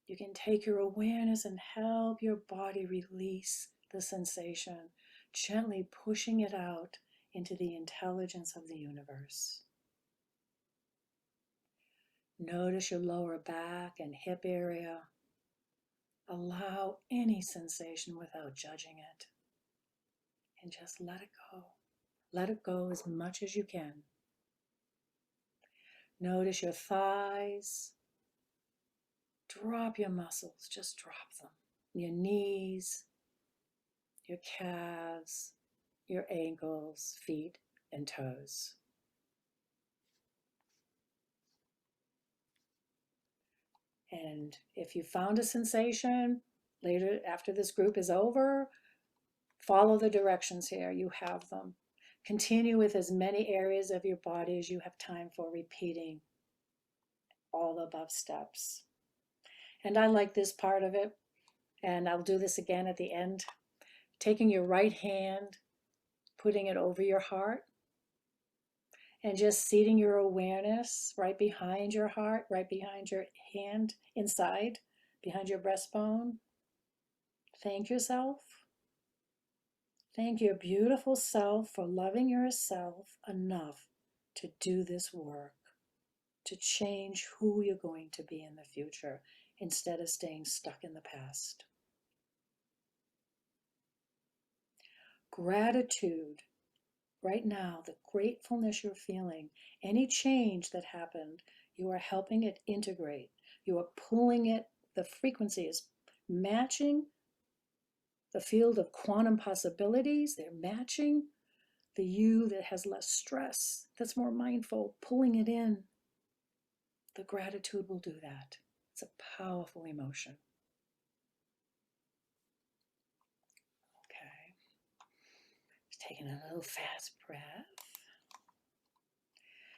You can take your awareness and help your body release the sensation, gently pushing it out into the intelligence of the universe. Notice your lower back and hip area. Allow any sensation without judging it. And just let it go. Let it go as much as you can. Notice your thighs. Drop your muscles, just drop them. Your knees, your calves, your ankles, feet, and toes. And if you found a sensation, later after this group is over, follow the directions here. You have them. Continue with as many areas of your body as you have time for, repeating all the above steps. And I like this part of it, and I'll do this again at the end. Taking your right hand, putting it over your heart, and just seating your awareness right behind your heart, right behind your hand, inside, behind your breastbone. Thank yourself. Thank your beautiful self for loving yourself enough to do this work, to change who you're going to be in the future instead of staying stuck in the past. Gratitude. Right now, the gratefulness you're feeling, any change that happened, you are helping it integrate. You are pulling it, the frequency is matching the field of quantum possibilities. They're matching the you that has less stress, that's more mindful, pulling it in. The gratitude will do that. It's a powerful emotion. Okay. Just taking a little fast breath.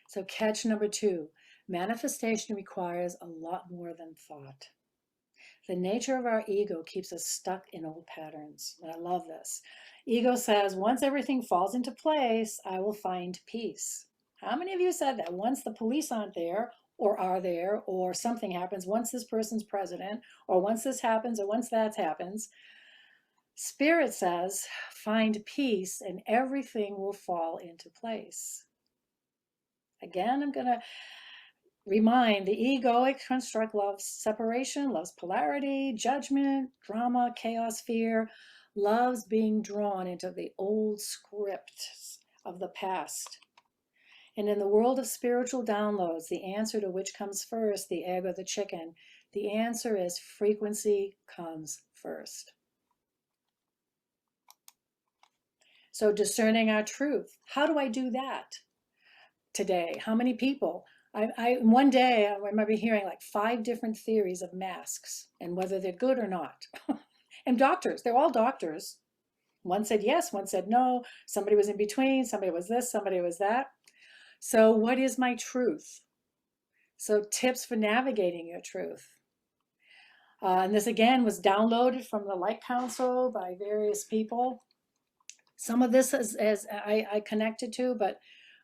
So catch number 2, manifestation requires a lot more than thought. The nature of our ego keeps us stuck in old patterns. And I love this. Ego says, once everything falls into place, I will find peace. How many of you said that? Once the police aren't there, or are there, or something happens, once this person's president, or once this happens, or once that happens, Spirit says, find peace and everything will fall into place. Again, I'm going to remind the egoic construct loves separation, loves polarity, judgment, drama, chaos, fear, loves being drawn into the old scripts of the past. And in the world of spiritual downloads, the answer to which comes first, the egg or the chicken, the answer is frequency comes first. So discerning our truth. How do I do that today? How many people? One day I remember hearing like 5 different theories of masks and whether they're good or not. And doctors, they're all doctors. One said yes, one said no. Somebody was in between, somebody was this, somebody was that. So what is my truth? So tips for navigating your truth. And this again was downloaded from the Light Council by various people. Some of this is I connected to, but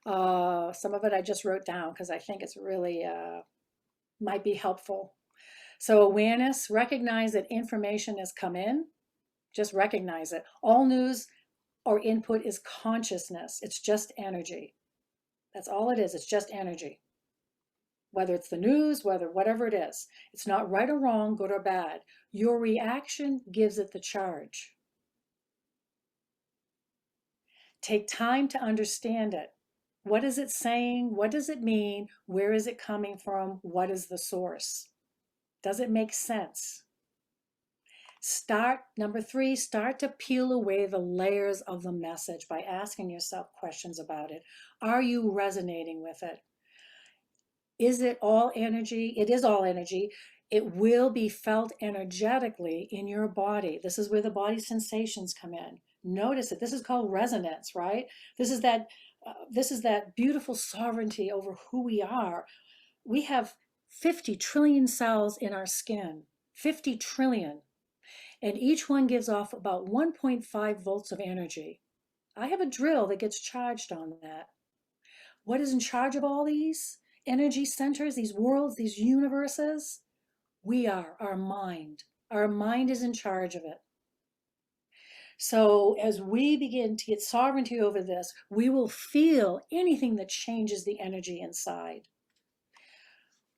some of it I just wrote down because I think it's really might be helpful. So awareness, recognize that information has come in. Just recognize it. All news or input is consciousness. It's just energy. That's all it is. It's just energy. Whether it's the news, whatever it is. It's not right or wrong, good or bad. Your reaction gives it the charge. Take time to understand it. What is it saying? What does it mean? Where is it coming from? What is the source? Does it make sense? Number 3, start to peel away the layers of the message by asking yourself questions about it. Are you resonating with it? Is it all energy? It is all energy. It will be felt energetically in your body. This is where the body sensations come in. Notice it. This is called resonance, right? This is that beautiful sovereignty over who we are. We have 50 trillion cells in our skin, 50 trillion. And each one gives off about 1.5 volts of energy. I have a drill that gets charged on that. What is in charge of all these energy centers, these worlds, these universes? We are, our mind. Our mind is in charge of it. So as we begin to get sovereignty over this, we will feel anything that changes the energy inside.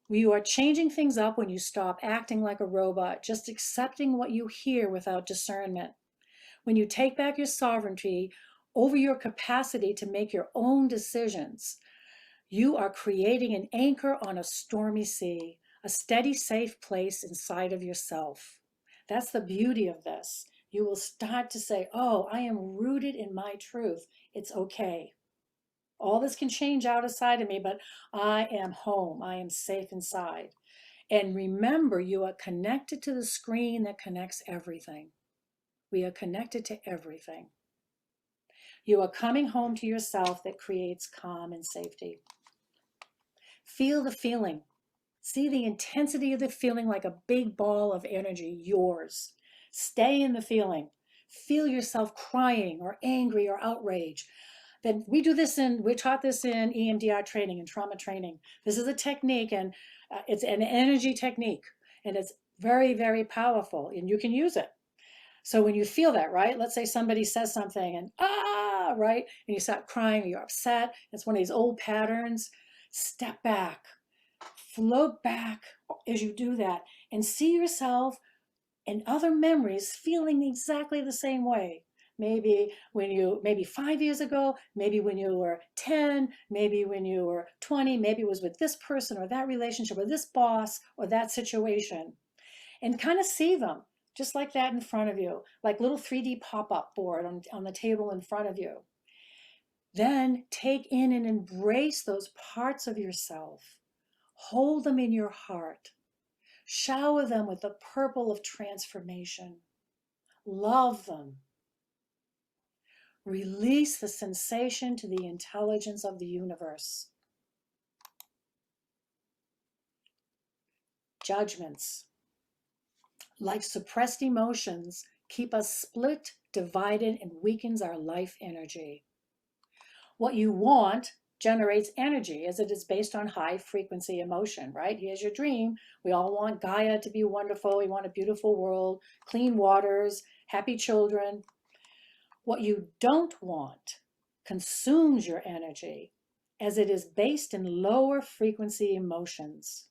You are changing things up when you stop acting like a robot, just accepting what you hear without discernment. When you take back your sovereignty over your capacity to make your own decisions, you are creating an anchor on a stormy sea, a steady, safe place inside of yourself. That's the beauty of this. You will start to say, oh, I am rooted in my truth. It's okay. All this can change outside of me, but I am home. I am safe inside. And remember, you are connected to the screen that connects everything. We are connected to everything. You are coming home to yourself that creates calm and safety. Feel the feeling. See the intensity of the feeling like a big ball of energy, yours. Stay in the feeling. Feel yourself crying or angry or outraged. Then we're taught this in EMDR training and trauma training. This is a technique, and it's an energy technique, and it's very, very powerful, and you can use it. So when you feel that, right? Let's say somebody says something and right? And you start crying or you're upset. It's one of these old patterns. Step back, float back as you do that, and see yourself and other memories feeling exactly the same way. Maybe 5 years ago, maybe when you were 10, maybe when you were 20, maybe it was with this person or that relationship or this boss or that situation. And kind of see them just like that in front of you, like little 3D pop-up board on the table in front of you. Then take in and embrace those parts of yourself. Hold them in your heart. Shower them with the purple of transformation. Love them. Release the sensation to the intelligence of the universe. Judgments, like suppressed emotions, keep us split, divided, and weakens our life energy. What you want generates energy as it is based on high frequency emotion, right? Here's your dream. We all want Gaia to be wonderful. We want a beautiful world, clean waters, happy children. What you don't want consumes your energy as it is based in lower frequency emotions,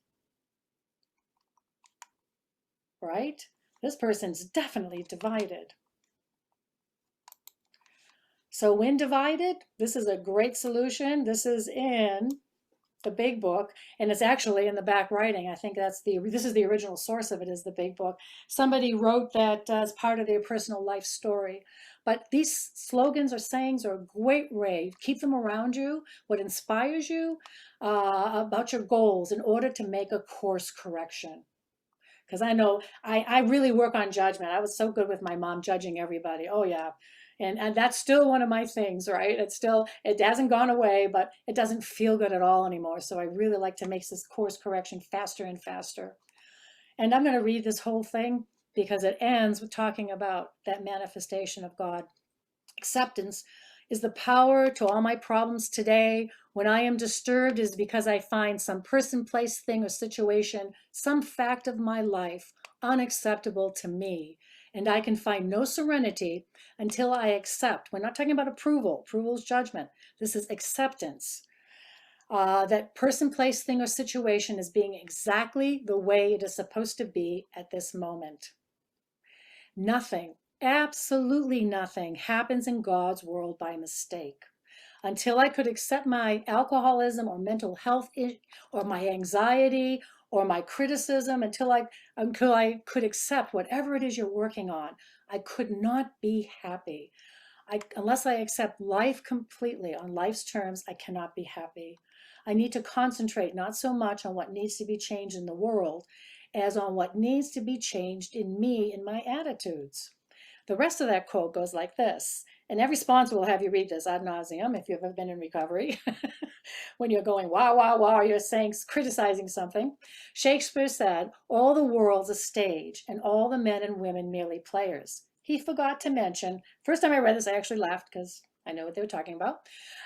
right? This person's definitely divided. So when divided, this is a great solution. This is in the big book, and it's actually in the back writing. I think this is the original source of it, is the big book. Somebody wrote that as part of their personal life story. But these slogans or sayings are a great way. Keep them around you, what inspires you about your goals in order to make a course correction. Because I know I really work on judgment. I was so good with my mom judging everybody. Oh yeah. And that's still one of my things, right? It hasn't gone away, but it doesn't feel good at all anymore. So I really like to make this course correction faster and faster. And I'm going to read this whole thing because it ends with talking about that manifestation of God. Acceptance is the power to all my problems today. When I am disturbed is because I find some person, place, thing, or situation, some fact of my life unacceptable to me. And I can find no serenity until I accept. We're not talking about approval. Approval is judgment. This is acceptance. That person, place, thing, or situation is being exactly the way it is supposed to be at this moment. Nothing, absolutely nothing happens in God's world by mistake. Until I could accept my alcoholism or mental health or my anxiety or my criticism, until I could accept whatever it is you're working on, I could not be happy. Unless I accept life completely on life's terms, I cannot be happy. I need to concentrate not so much on what needs to be changed in the world as on what needs to be changed in me, in my attitudes. The rest of that quote goes like this, and every sponsor will have you read this ad nauseum if you've ever been in recovery. When you're going, wow, wow, wow, you're criticizing something. Shakespeare said, all the world's a stage and all the men and women merely players. He forgot to mention, first time I read this, I actually laughed because I know what they were talking about,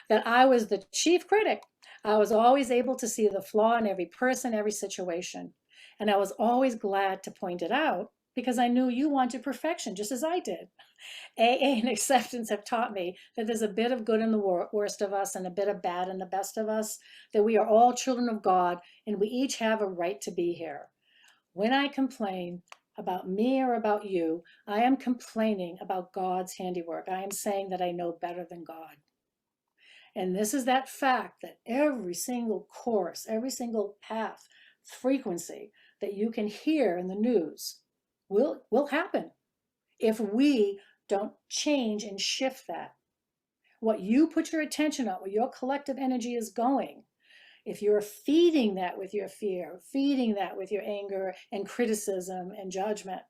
that I was the chief critic. I was always able to see the flaw in every person, every situation. And I was always glad to point it out because I knew you wanted perfection, just as I did. AA and acceptance have taught me that there's a bit of good in the worst of us and a bit of bad in the best of us, that we are all children of God and we each have a right to be here. When I complain about me or about you, I am complaining about God's handiwork. I am saying that I know better than God. And this is that fact that every single course, every single path, frequency that you can hear in the news will happen if we don't change and shift that. What you put your attention on, where your collective energy is going, if you're feeding that with your fear, feeding that with your anger and criticism and judgment.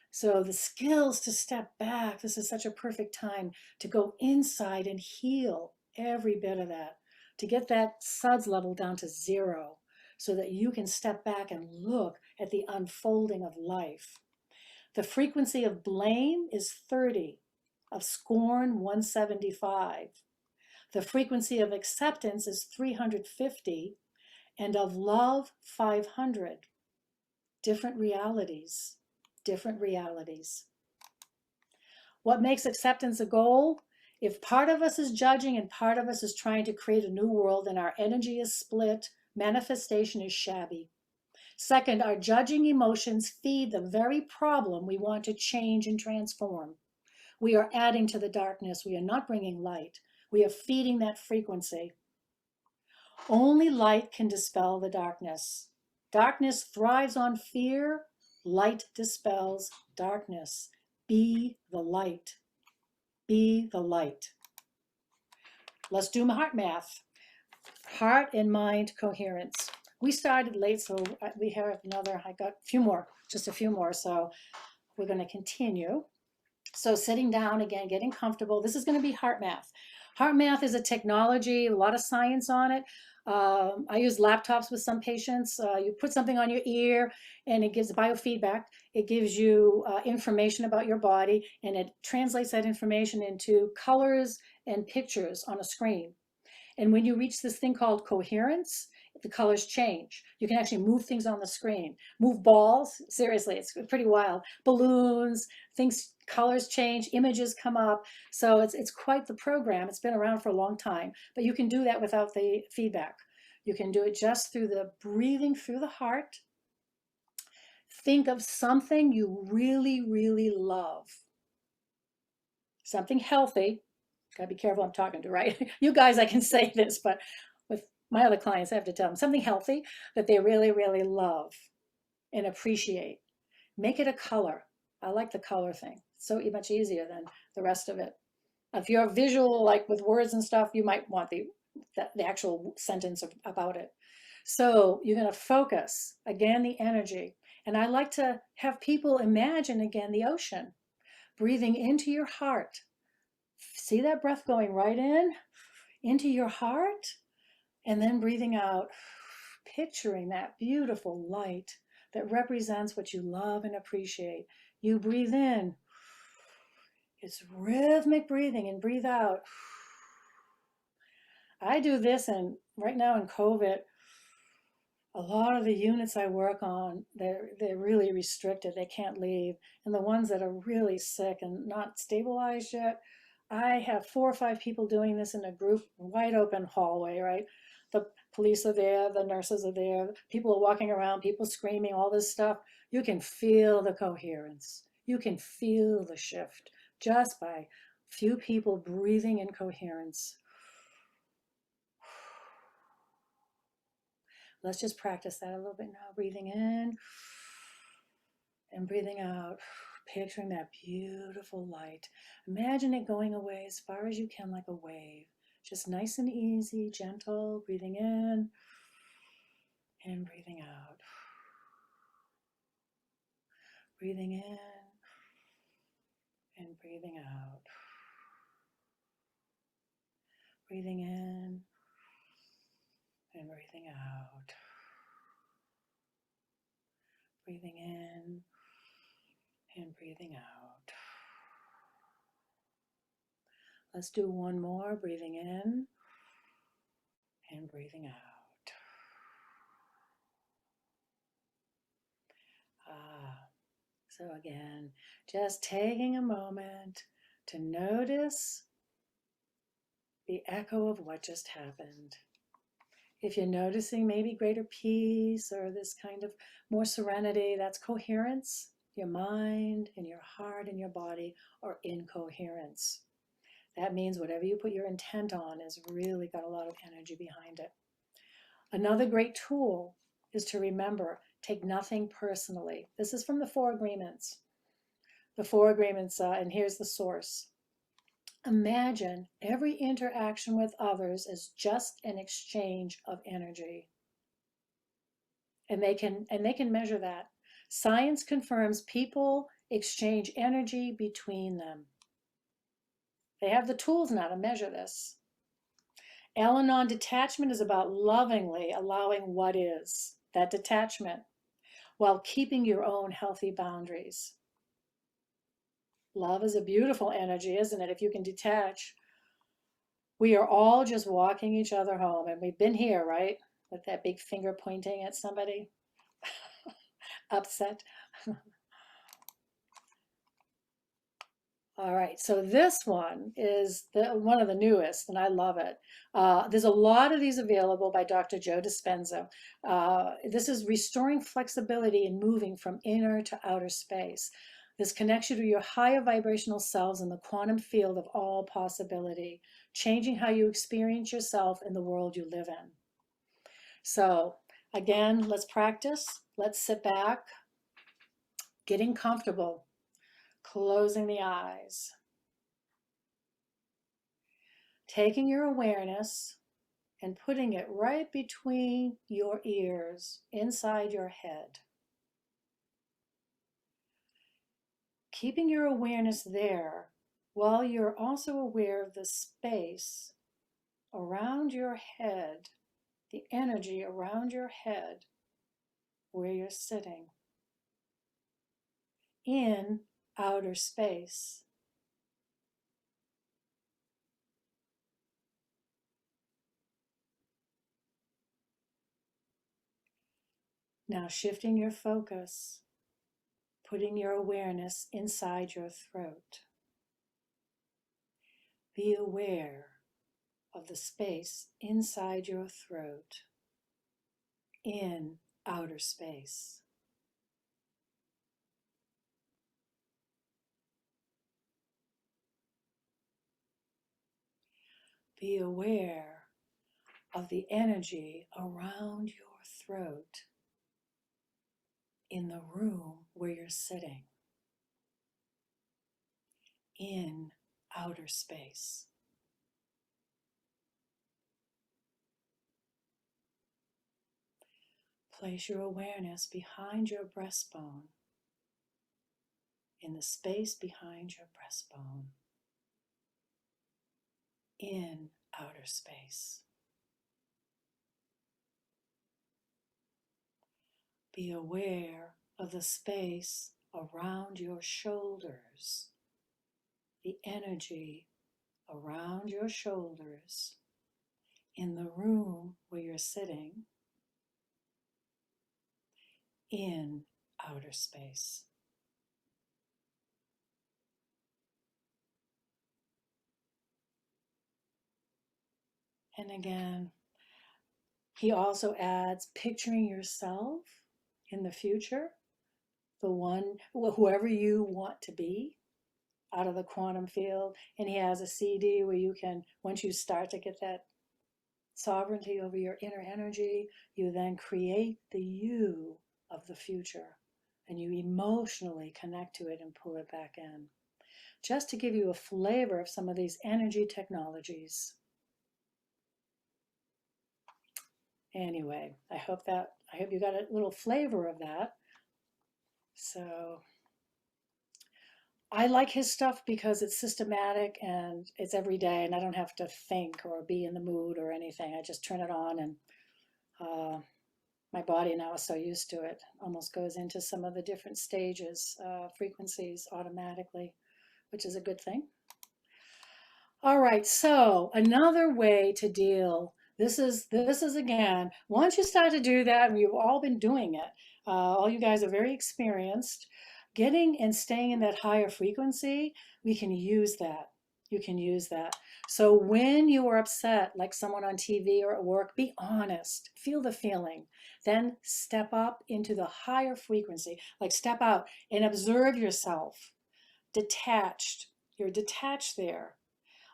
So the skills to step back, this is such a perfect time to go inside and heal every bit of that, to get that SUDS level down to 0 so that you can step back and look at the unfolding of life. The frequency of blame is 30, of scorn 175. The frequency of acceptance is 350, and of love 500. Different realities, different realities. What makes acceptance a goal? If part of us is judging and part of us is trying to create a new world and our energy is split, manifestation is shabby. Second, our judging emotions feed the very problem we want to change and transform. We are adding to the darkness. We are not bringing light. We are feeding that frequency. Only light can dispel the darkness. Darkness thrives on fear. Light dispels darkness. Be the light. Be the light. Let's do heart math. Heart and mind coherence. We started late, so we have another, I got a few more, just a few more, so we're going to continue. So sitting down again, getting comfortable. This is going to be heart math. Heart math is a technology, a lot of science on it. I use laptops with some patients. You put something on your ear and it gives biofeedback. It gives you information about your body, and it translates that information into colors and pictures on a screen. And when you reach this thing called coherence, the colors change. You can actually move things on the screen, move balls. Seriously, it's pretty wild. Balloons, things, colors change, images come up. So it's quite the program. It's been around for a long time, but you can do that without the feedback. You can do it just through the breathing through the heart. Think of something you really, really love. Something healthy. Gotta be careful I'm talking to, right? You guys, I can say this, but with my other clients, I have to tell them something healthy that they really, really love and appreciate. Make it a color. I like the color thing. It's so much easier than the rest of it. If you're visual, like with words and stuff, you might want the actual sentence about it. So you're going to focus, again, the energy. And I like to have people imagine, again, the ocean, breathing into your heart. See that breath going right in, into your heart, and then breathing out, picturing that beautiful light that represents what you love and appreciate. You breathe in. It's rhythmic breathing, and breathe out. I do this, and right now in COVID, a lot of the units I work on, they're really restricted. They can't leave. And the ones that are really sick and not stabilized yet, I have 4 or 5 people doing this in a group, wide open hallway, right? The police are there, the nurses are there, people are walking around, people screaming, all this stuff. You can feel the coherence. You can feel the shift just by few people breathing in coherence. Let's just practice that a little bit now. Breathing in and breathing out. Picturing that beautiful light. Imagine it going away as far as you can, like a wave. Just nice and easy, gentle. Breathing in and breathing out. Breathing in and breathing out. Breathing in and breathing out. Breathing in and breathing out. Let's do one more. Breathing in and breathing out. So again, just taking a moment to notice the echo of what just happened. If you're noticing maybe greater peace or this kind of more serenity, that's coherence. Your mind and your heart and your body are in coherence. That means whatever you put your intent on has really got a lot of energy behind it. Another great tool is to remember, take nothing personally. This is from the 4 Agreements. The 4 Agreements, and here's the source. Imagine every interaction with others as just an exchange of energy. And they can measure that. Science confirms people exchange energy between them. They have the tools now to measure this. Al-Anon detachment is about lovingly allowing what is, that detachment, while keeping your own healthy boundaries. Love is a beautiful energy, isn't it? If you can detach. We are all just walking each other home, and we've been here, right? With that big finger pointing at somebody. Upset. All right, so this one is one of the newest, and I love it. There's a lot of these available by Dr. Joe Dispenza. This is restoring flexibility and moving from inner to outer space. This connects you to your higher vibrational selves in the quantum field of all possibility, changing how you experience yourself in the world you live in. So again, let's practice. Let's sit back, getting comfortable. Closing the eyes. Taking your awareness and putting it right between your ears, inside your head. Keeping your awareness there while you're also aware of the space around your head, the energy around your head where you're sitting in outer space. Now shifting your focus, putting your awareness inside your throat. Be aware of the space inside your throat in outer space. Be aware of the energy around your throat in the room where you're sitting in outer space. Place your awareness behind your breastbone, in the space behind your breastbone, in outer space. Be aware of the space around your shoulders, the energy around your shoulders in the room where you're sitting in outer space. And again, he also adds picturing yourself in the future, the one, whoever you want to be out of the quantum field. And he has a CD where you can, once you start to get that sovereignty over your inner energy, you then create the you of the future and you emotionally connect to it and pull it back in. Just to give you a flavor of some of these energy technologies. Anyway, I hope you got a little flavor of that. So I like his stuff because it's systematic and it's every day and I don't have to think or be in the mood or anything. I just turn it on and my body now is so used to it, almost goes into some of the different stages, frequencies automatically, which is a good thing. All right, so another way to deal, this is again, once you start to do that, and you've all been doing it, all you guys are very experienced, getting and staying in that higher frequency, we can use that. You can use that. So when you are upset, like someone on TV or at work, be honest, feel the feeling, then step up into the higher frequency, like step out and observe yourself, detached. You're detached there.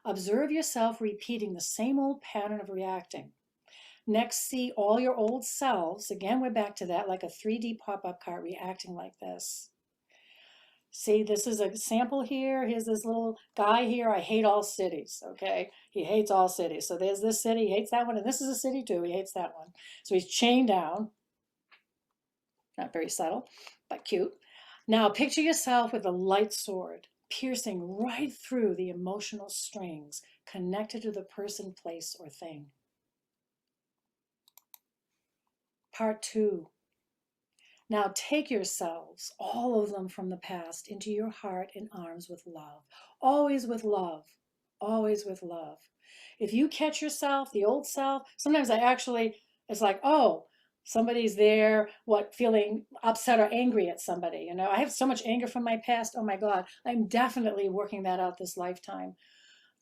Observe yourself repeating the same old pattern of reacting. Next, see all your old selves. Again, we're back to that, like a 3D pop-up cart reacting like this. See, this is a sample here. Here's this little guy here. I hate all cities, okay? He hates all cities. So there's this city, he hates that one, and this is a city too, he hates that one. So he's chained down. Not very subtle, but cute. Now picture yourself with a light sword, piercing right through the emotional strings connected to the person, place, or thing. Part 2. Now take yourselves, all of them from the past, into your heart and arms with love. Always with love. Always with love. If you catch yourself, the old self, sometimes it's like, oh, somebody's there, feeling upset or angry at somebody. I have so much anger from my past. Oh my God, I'm definitely working that out this lifetime.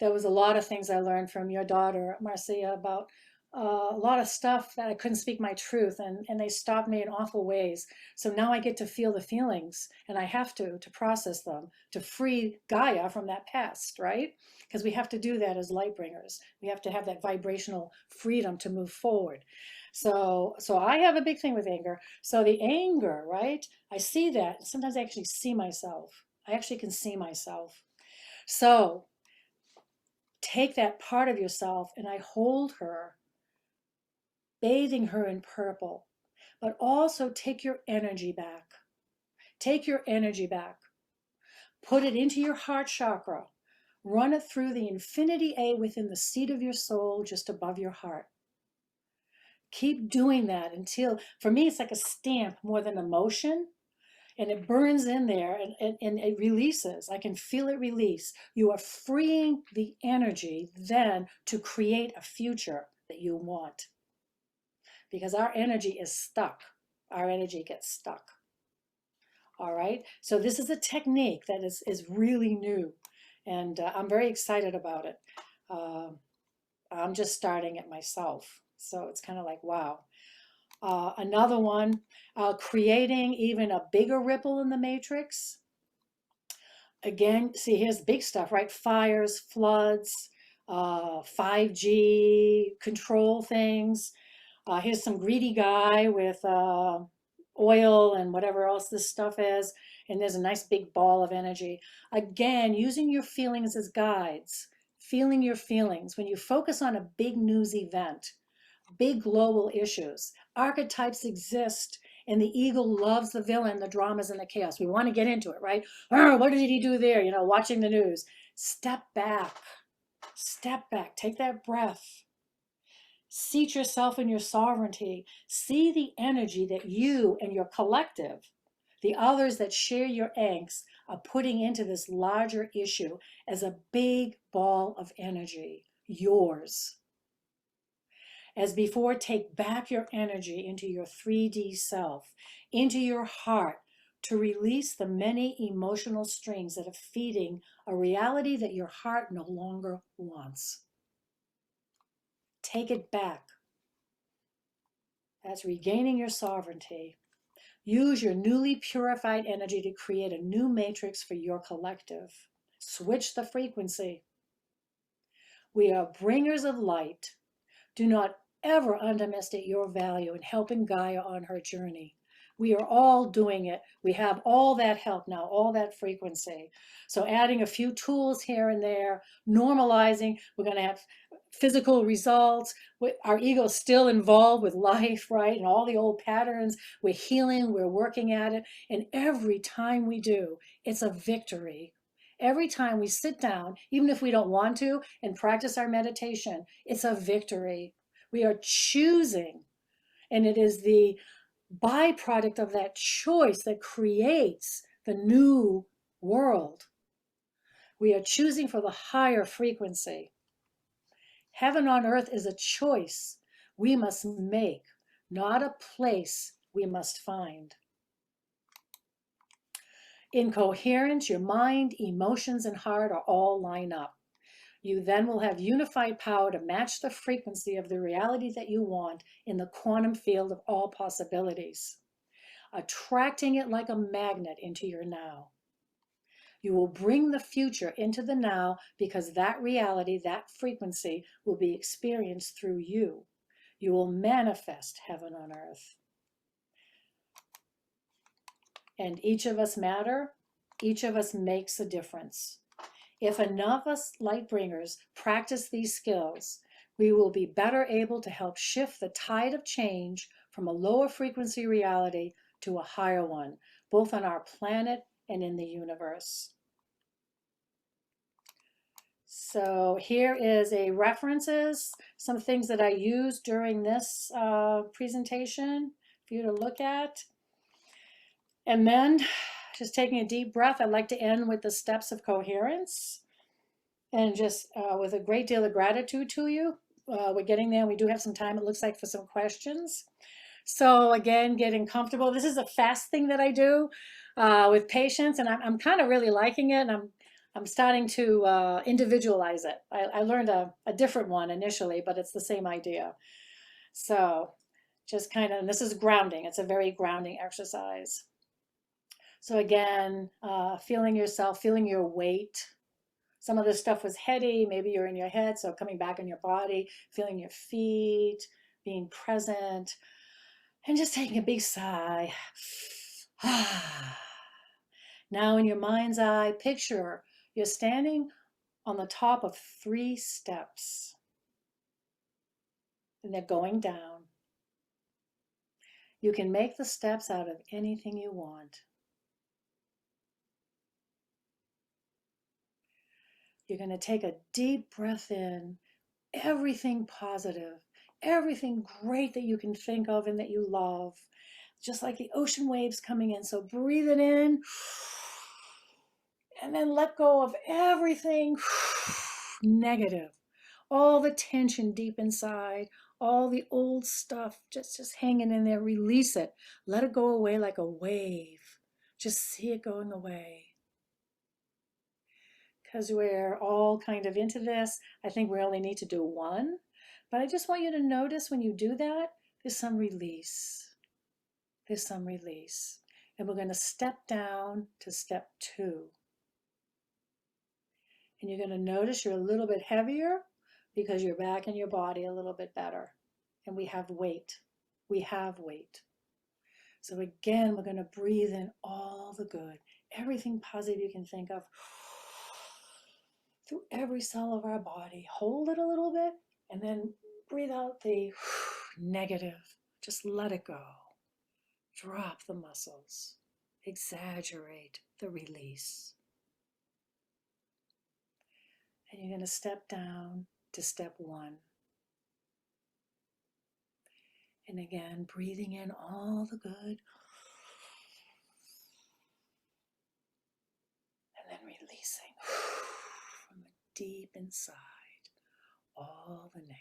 There was a lot of things I learned from your daughter, Marcia, about a lot of stuff that I couldn't speak my truth, and they stopped me in awful ways. So now I get to feel the feelings, and I have to process them, to free Gaia from that past, right? Because we have to do that as light bringers. We have to have that vibrational freedom to move forward. So I have a big thing with anger. So the anger, right? I see that. Sometimes I actually see myself. I actually can see myself. So take that part of yourself and I hold her bathing her in purple. But also take your energy back. Take your energy back. Put it into your heart chakra. Run it through the infinity A within the seat of your soul, just above your heart. Keep doing that until, for me, it's like a stamp more than emotion. And it burns in there and it releases. I can feel it release. You are freeing the energy then to create a future that you want. Because our energy is stuck. Our energy gets stuck. All right. So this is a technique that is really new. And I'm very excited about it. I'm just starting it myself. So it's kind of like, wow. Another one, creating even a bigger ripple in the matrix. Again, see, here's big stuff, right? Fires, floods, 5G, control things. Here's some greedy guy with oil and whatever else this stuff is. And there's a nice big ball of energy. Again, using your feelings as guides, feeling your feelings. When you focus on a big news event, big global issues, archetypes exist, and the ego loves the villain, the dramas, and the chaos. We want to get into it, right? Oh, what did he do there? You know, watching the news. Step back. Step back. Take that breath. Seat yourself in your sovereignty. See the energy that you and your collective, the others that share your angst, are putting into this larger issue as a big ball of energy, yours. As before, take back your energy into your 3D self, into your heart, to release the many emotional strings that are feeding a reality that your heart no longer wants. Take it back. That's regaining your sovereignty. Use your newly purified energy to create a new matrix for your collective. Switch the frequency. We are bringers of light. Do not ever underestimate your value in helping Gaia on her journey. We are all doing it. We have all that help now, all that frequency. So adding a few tools here and there, normalizing, we're going to have physical results. Our ego's still involved with life, right? And all the old patterns. We're healing, we're working at it. And every time we do, it's a victory. Every time we sit down, even if we don't want to, and practice our meditation, it's a victory. We are choosing, and it is the byproduct of that choice that creates the new world. We are choosing for the higher frequency. Heaven on earth is a choice we must make, not a place we must find. In coherence, your mind, emotions, and heart are all line up. You then will have unified power to match the frequency of the reality that you want in the quantum field of all possibilities, attracting it like a magnet into your now. You will bring the future into the now because that reality, that frequency will be experienced through you. You will manifest heaven on earth. And each of us matter. Each of us makes a difference. If enough of us light bringers practice these skills, we will be better able to help shift the tide of change from a lower frequency reality to a higher one, both on our planet and in the universe. So here is a references, some things that I used during this presentation for you to look at. And then just taking a deep breath, I'd like to end with the steps of coherence and just with a great deal of gratitude to you. We're getting there. We do have some time, it looks like, for some questions. So again, getting comfortable. This is a fast thing that I do with patients, and I'm kind of really liking it. And I'm starting to individualize it. I learned a different one initially, but it's the same idea. So just kind of, and this is grounding. It's a very grounding exercise. So again, feeling yourself, feeling your weight. Some of this stuff was heady, maybe you're in your head, so coming back in your body, feeling your feet, being present, and just taking a big sigh. Now in your mind's eye, picture you're standing on the top of 3 steps, and they're going down. You can make the steps out of anything you want. You're going to take a deep breath in, everything positive, everything great that you can think of and that you love, just like the ocean waves coming in. So breathe it in and then let go of everything negative, all the tension deep inside, all the old stuff just hanging in there. Release it. Let it go away like a wave. Just see it going away. Because we're all kind of into this. I think we only need to do one. But I just want you to notice when you do that, there's some release. There's some release. And we're going to step down to step 2. And you're going to notice you're a little bit heavier because you're back in your body a little bit better. And we have weight. We have weight. So again, we're going to breathe in all the good, everything positive you can think of through every cell of our body. Hold it a little bit and then breathe out the negative. Just let it go. Drop the muscles. Exaggerate the release. And you're going to step down to step 1. And again, breathing in all the good. And then releasing from the deep inside all the negative.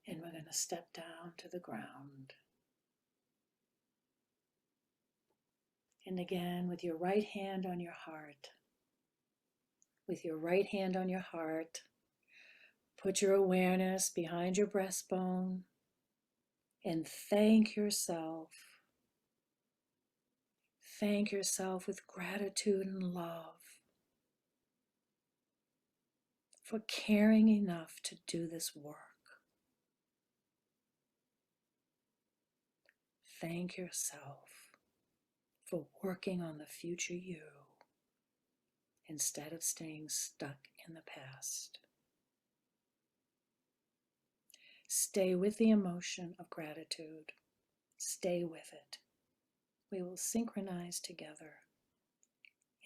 And we're going to step down to the ground. And again, with your right hand on your heart, with your right hand on your heart, put your awareness behind your breastbone and thank yourself. Thank yourself with gratitude and love for caring enough to do this work. Thank yourself for working on the future you instead of staying stuck in the past. Stay with the emotion of gratitude. Stay with it. We will synchronize together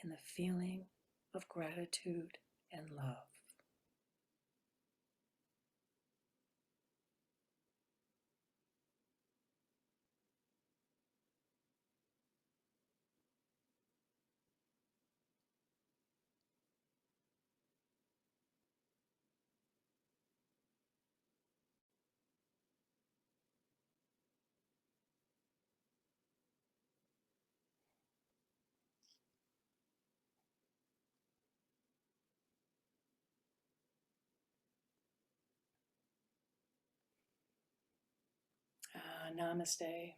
in the feeling of gratitude and love. Namaste.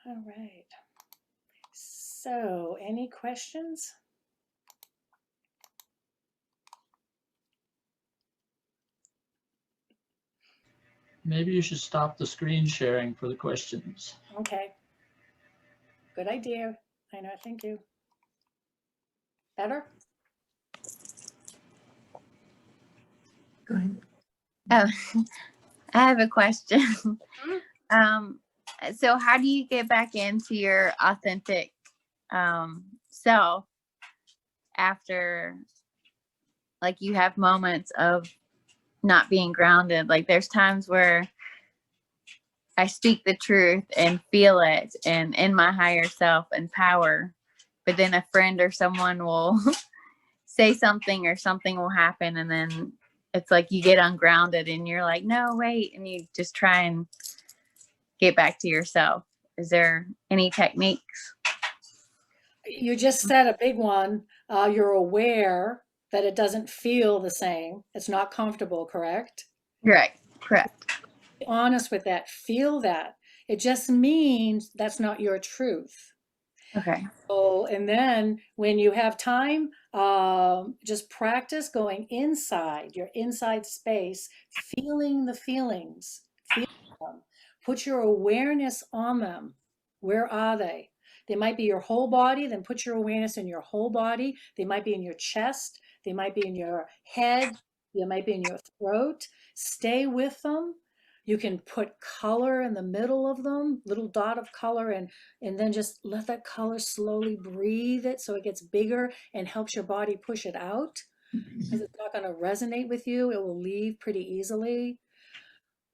All right. So, any questions? Maybe you should stop the screen sharing for the questions. Okay. Good idea. I know, thank you. Better? Go ahead. Oh, I have a question. So how do you get back into your authentic self after, like, you have moments of not being grounded? Like, there's times where I speak the truth and feel it and in my higher self and power, but then a friend or someone will say something or something will happen, and then it's like you get ungrounded and you're like, no, wait, and you just try and get back to yourself. Is there any techniques? You just said a big one. You're aware that it doesn't feel the same. It's not comfortable, correct? Correct. Be honest with that. Feel that. It just means that's not your truth. Okay. So, and then when you have time, Just practice going inside your inside space, feeling the feelings, feeling them. Put your awareness on them. Where are they? They might be your whole body, then put your awareness in your whole body. They might be in your chest, they might be in your head, they might be in your throat. Stay with them. You can put color in the middle of them, little dot of color, and then just let that color slowly breathe it so it gets bigger and helps your body push it out. Because it's not going to resonate with you, it will leave pretty easily.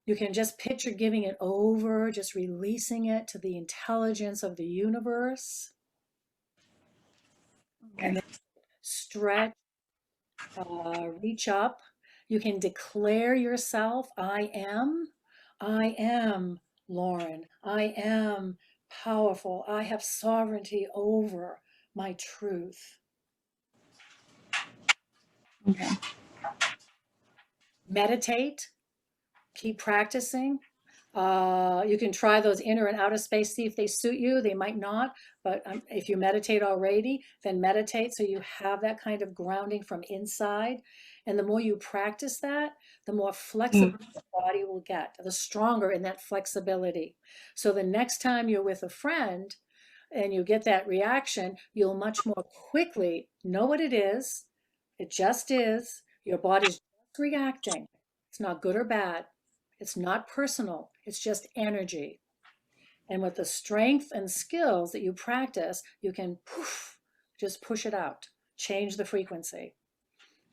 You can just picture giving it over, just releasing it to the intelligence of the universe. And then stretch, reach up. You can declare yourself, I am Lauren. I am powerful. I have sovereignty over my truth. Okay. Meditate, keep practicing. You can try those inner and outer space, see if they suit you. They might not, but if you meditate already, then meditate so you have that kind of grounding from inside. And the more you practice that, the more flexible the body will get, the stronger in that flexibility. So the next time you're with a friend and you get that reaction, you'll much more quickly know what it is. It just is. Your body's just reacting. It's not good or bad. It's not personal, it's just energy. And with the strength and skills that you practice, you can poof, just push it out, change the frequency,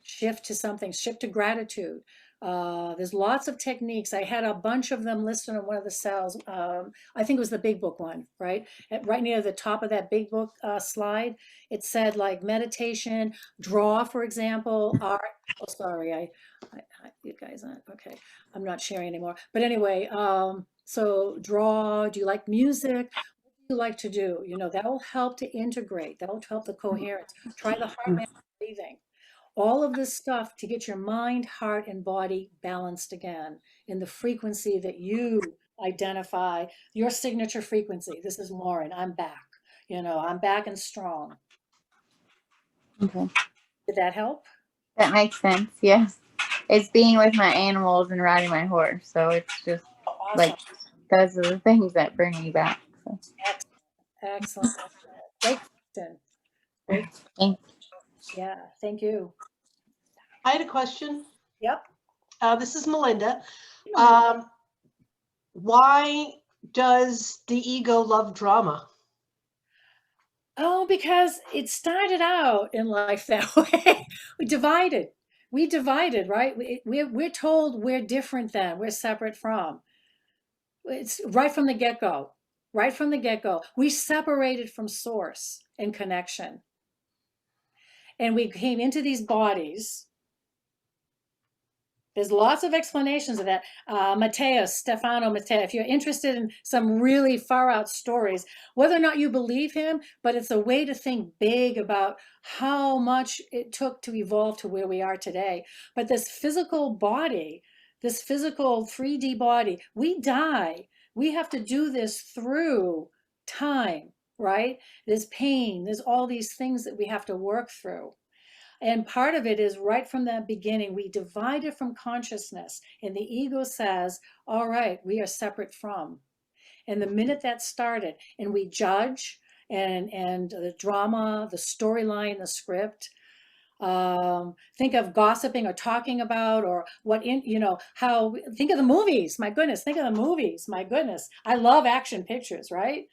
shift to something, shift to gratitude. There's lots of techniques. I had a bunch of them listed on one of the cells. I think it was the big book one, right? Right near the top of that big book slide, it said like meditation, draw, for example, art. Oh, sorry, you guys aren't, okay. I'm not sharing anymore. But anyway, so draw, do you like music? What do you like to do? You know, that will help to integrate, that will help the coherence. Try the heart math breathing. All of this stuff to get your mind, heart, and body balanced again in the frequency that you identify, your signature frequency. This is Lauren, I'm back. You know, I'm back and strong. Okay. Did that help? That makes sense. Yes. It's being with my animals and riding my horse. So it's just Awesome. like those are the things that bring me back. So. Excellent. Great question. Great. Thank Yeah, thank you. I had a question. Yep. This is Melinda. Why does the ego love drama? Oh, because it started out in life that way. We divided, right? We're told we're different than, we're separate from. It's right from the get-go. Right from the get-go. We separated from source and connection. And we came into these bodies. There's lots of explanations of that. Stefano Matteo, if you're interested in some really far out stories, whether or not you believe him, but it's a way to think big about how much it took to evolve to where we are today. But this physical body, this physical 3D body, we die. We have to do this through time, right? There's pain, there's all these things that we have to work through. And part of it is right from the beginning, we divided from consciousness. And the ego says, all right, we are separate from. And the minute that started, and we judge, and the drama, the storyline, the script, think of gossiping or talking about, or think of the movies. My goodness, think of the movies. My goodness, I love action pictures, right?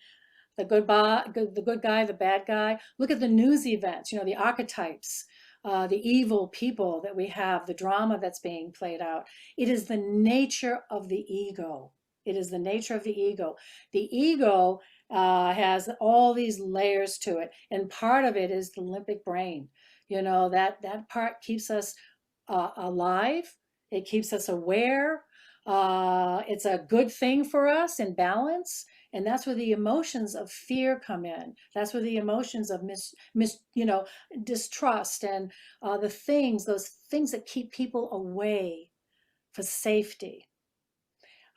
The good guy, the bad guy. Look at the news events, the archetypes. The evil people that we have, the drama that's being played out. It is the nature of the ego. It is the nature of the ego. The ego has all these layers to it. And part of it is the limbic brain. That part keeps us alive. It keeps us aware. It's a good thing for us in balance. And that's where the emotions of fear come in. That's where the emotions of distrust and those things that keep people away for safety.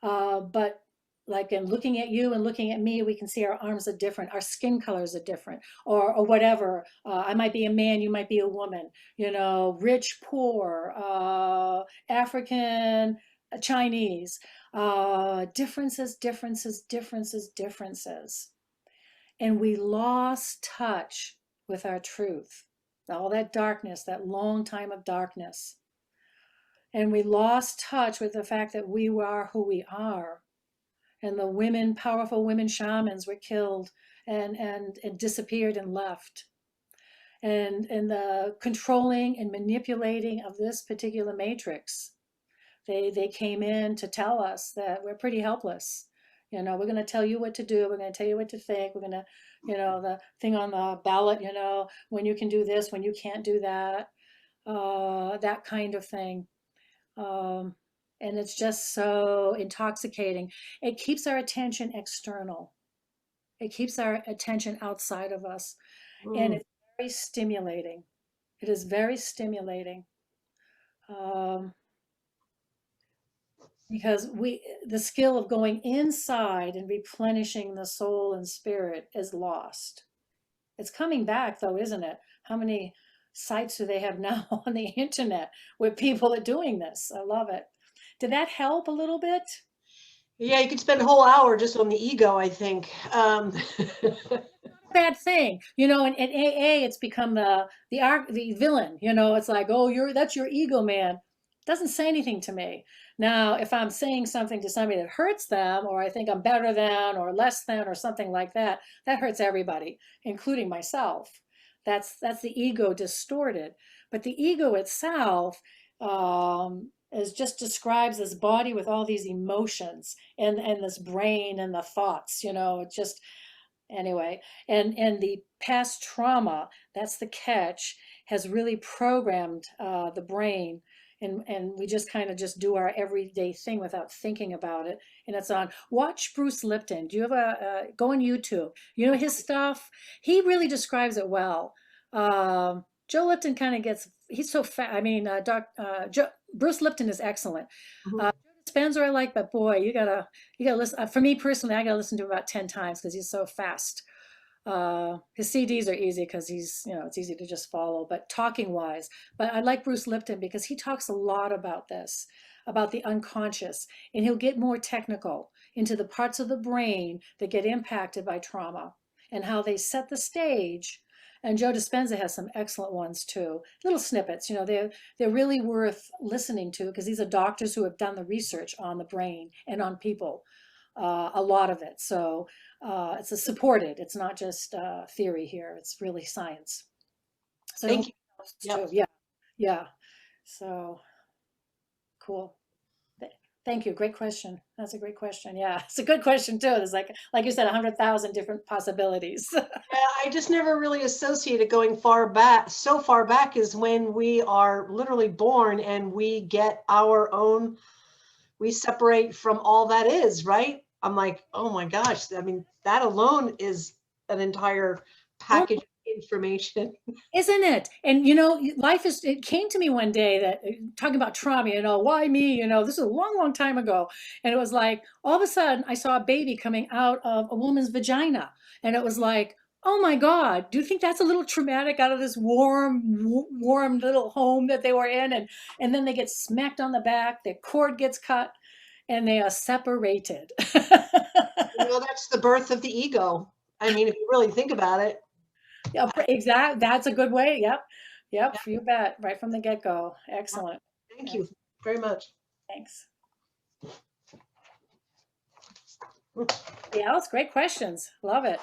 But like in looking at you and looking at me, we can see our arms are different, our skin colors are different, or whatever. I might be a man, you might be a woman, you know, rich, poor, African, Chinese, differences, differences, differences, differences. And we lost touch with our truth, all that darkness, that long time of darkness. And we lost touch with the fact that we are who we are. And the women, powerful women shamans were killed and disappeared and left. And the controlling and manipulating of this particular matrix, they came in to tell us that we're pretty helpless. You know, we're going to tell you what to do. We're going to tell you what to think. We're going to, you know, the thing on the ballot, you know, when you can do this, when you can't do that, that kind of thing. And it's just so intoxicating. It keeps our attention external. It keeps our attention outside of us. And it's very stimulating. It is very stimulating. Because the skill of going inside and replenishing the soul and spirit is lost. It's coming back though, isn't it? How many sites do they have now on the internet where people are doing this? I love it. Did that help a little bit? Yeah, you could spend a whole hour just on the ego, I think. Bad thing, you know. In AA, it's become the villain. You know, it's like, oh, that's your ego, man. Doesn't say anything to me. Now, if I'm saying something to somebody that hurts them, or I think I'm better than, or less than, or something like that, that hurts everybody, including myself. That's the ego distorted. But the ego itself is just describes this body with all these emotions and this brain and the thoughts. You know, it's just. Anyway, and the past trauma, that's the catch, has really programmed the brain, and we just kind of just do our everyday thing without thinking about it. And it's on. Watch Bruce Lipton. Do you have go on YouTube? You know his stuff. He really describes it well. Joe Lipton kind of gets. He's so fat. I mean, Bruce Lipton is excellent. Spencer I like, but boy, you gotta listen. For me personally, I gotta listen to him about 10 times because he's so fast. His CDs are easy because he's, you know, it's easy to just follow, but talking wise. But I like Bruce Lipton because he talks a lot about this, about the unconscious, and he'll get more technical into the parts of the brain that get impacted by trauma and how they set the stage. And Joe Dispenza has some excellent ones too. Little snippets, you know, they're really worth listening to because these are doctors who have done the research on the brain and on people, a lot of it. So it's a supported. It's not just theory here. It's really science. So Thank you. Yep. Yeah. So cool. Thank you. Great question. That's a great question. Yeah, it's a good question too. There's like you said, 100,000 different possibilities. Yeah, I just never really associated going far back. So far back is when we are literally born and we get our own, we separate from all that is, right? I'm like, oh my gosh. I mean, that alone is an entire package of information. Isn't it? And, you know, it came to me one day that talking about trauma, you know, why me? You know, this is a long, long time ago. And it was like, all of a sudden I saw a baby coming out of a woman's vagina. And it was like, oh my God, do you think that's a little traumatic out of this warm little home that they were in? And then they get smacked on the back, their cord gets cut, and they are separated. You know, that's the birth of the ego. I mean, if you really think about it. Yeah, exactly. That's a good way. Yep. You bet. Right from the get-go. Excellent. Thank you very much. Thanks. Yeah, that's great questions. Love it.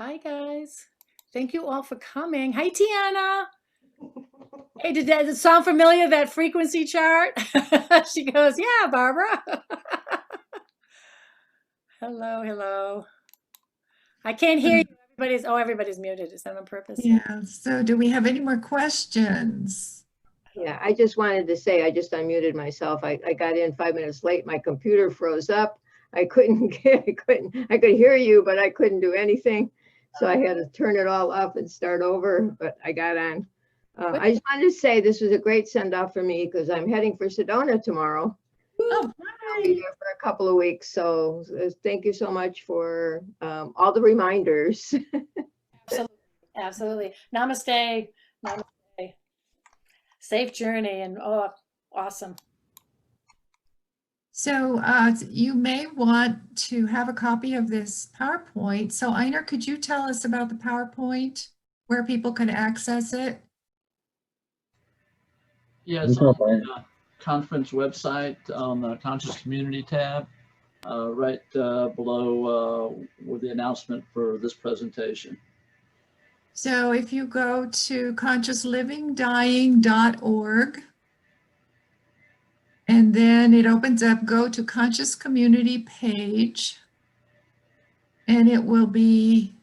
Hi, guys. Thank you all for coming. Hi, Tiana. Hey, did it sound familiar, that frequency chart? She goes, yeah, Barbara. Hello. I can't hear you. Everybody's muted. Is that on purpose? Yeah, so do we have any more questions? Yeah, I just wanted to say, I just unmuted myself. I got in 5 minutes late. My computer froze up. I could hear you, but I couldn't do anything. So I had to turn it all off and start over, but I got on. I just wanted to say this was a great send off for me because I'm heading for Sedona tomorrow. Oh, I'll be there for a couple of weeks. So thank you so much for all the reminders. Absolutely. Absolutely. Namaste. Namaste. Safe journey and oh, awesome. so you may want to have a copy of this PowerPoint. So Einar, could you tell us about the PowerPoint, where people can access it? Yeah, it's on the conference website on the Conscious Community tab, right below with the announcement for this presentation. So if you go to consciouslivingdying.org, and then it opens up, go to Conscious Community page, and it will be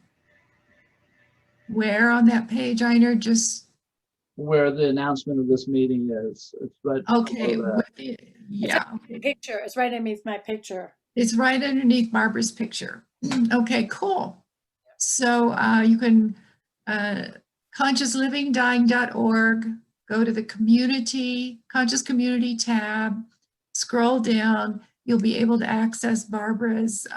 where on that page, Einar? Just, Where the announcement of this meeting is. It's right okay, below that. yeah, okay. Picture. It's right underneath my picture. It's right underneath Barbara's picture. Okay, cool. So you can, consciouslivingdying.org, go to the community, Conscious Community tab, scroll down, you'll be able to access Barbara's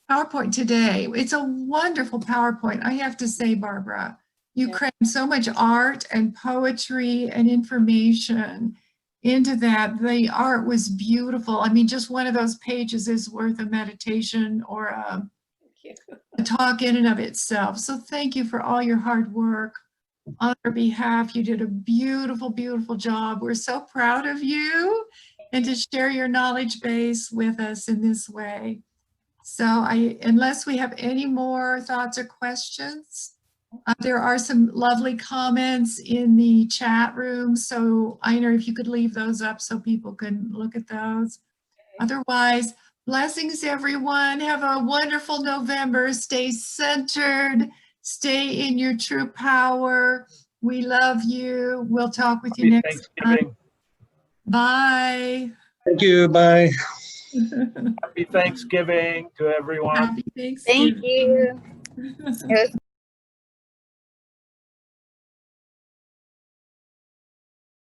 PowerPoint today. It's a wonderful PowerPoint. I have to say, Barbara, you Yeah. cram so much art and poetry and information into that. The art was beautiful. I mean, just one of those pages is worth a meditation or a talk in and of itself. So thank you for all your hard work. On our behalf, you did a beautiful, beautiful job. We're so proud of you and to share your knowledge base with us in this way. So unless we have any more thoughts or questions, there are some lovely comments in the chat room. So Einar, if you could leave those up so people can look at those. Otherwise, blessings, everyone. Have a wonderful November. Stay centered. Stay in your true power. We love you. We'll talk with you Happy next time. Thanksgiving. Bye. Thank you. Bye. Happy Thanksgiving to everyone. Happy Thanksgiving. Thank you. It was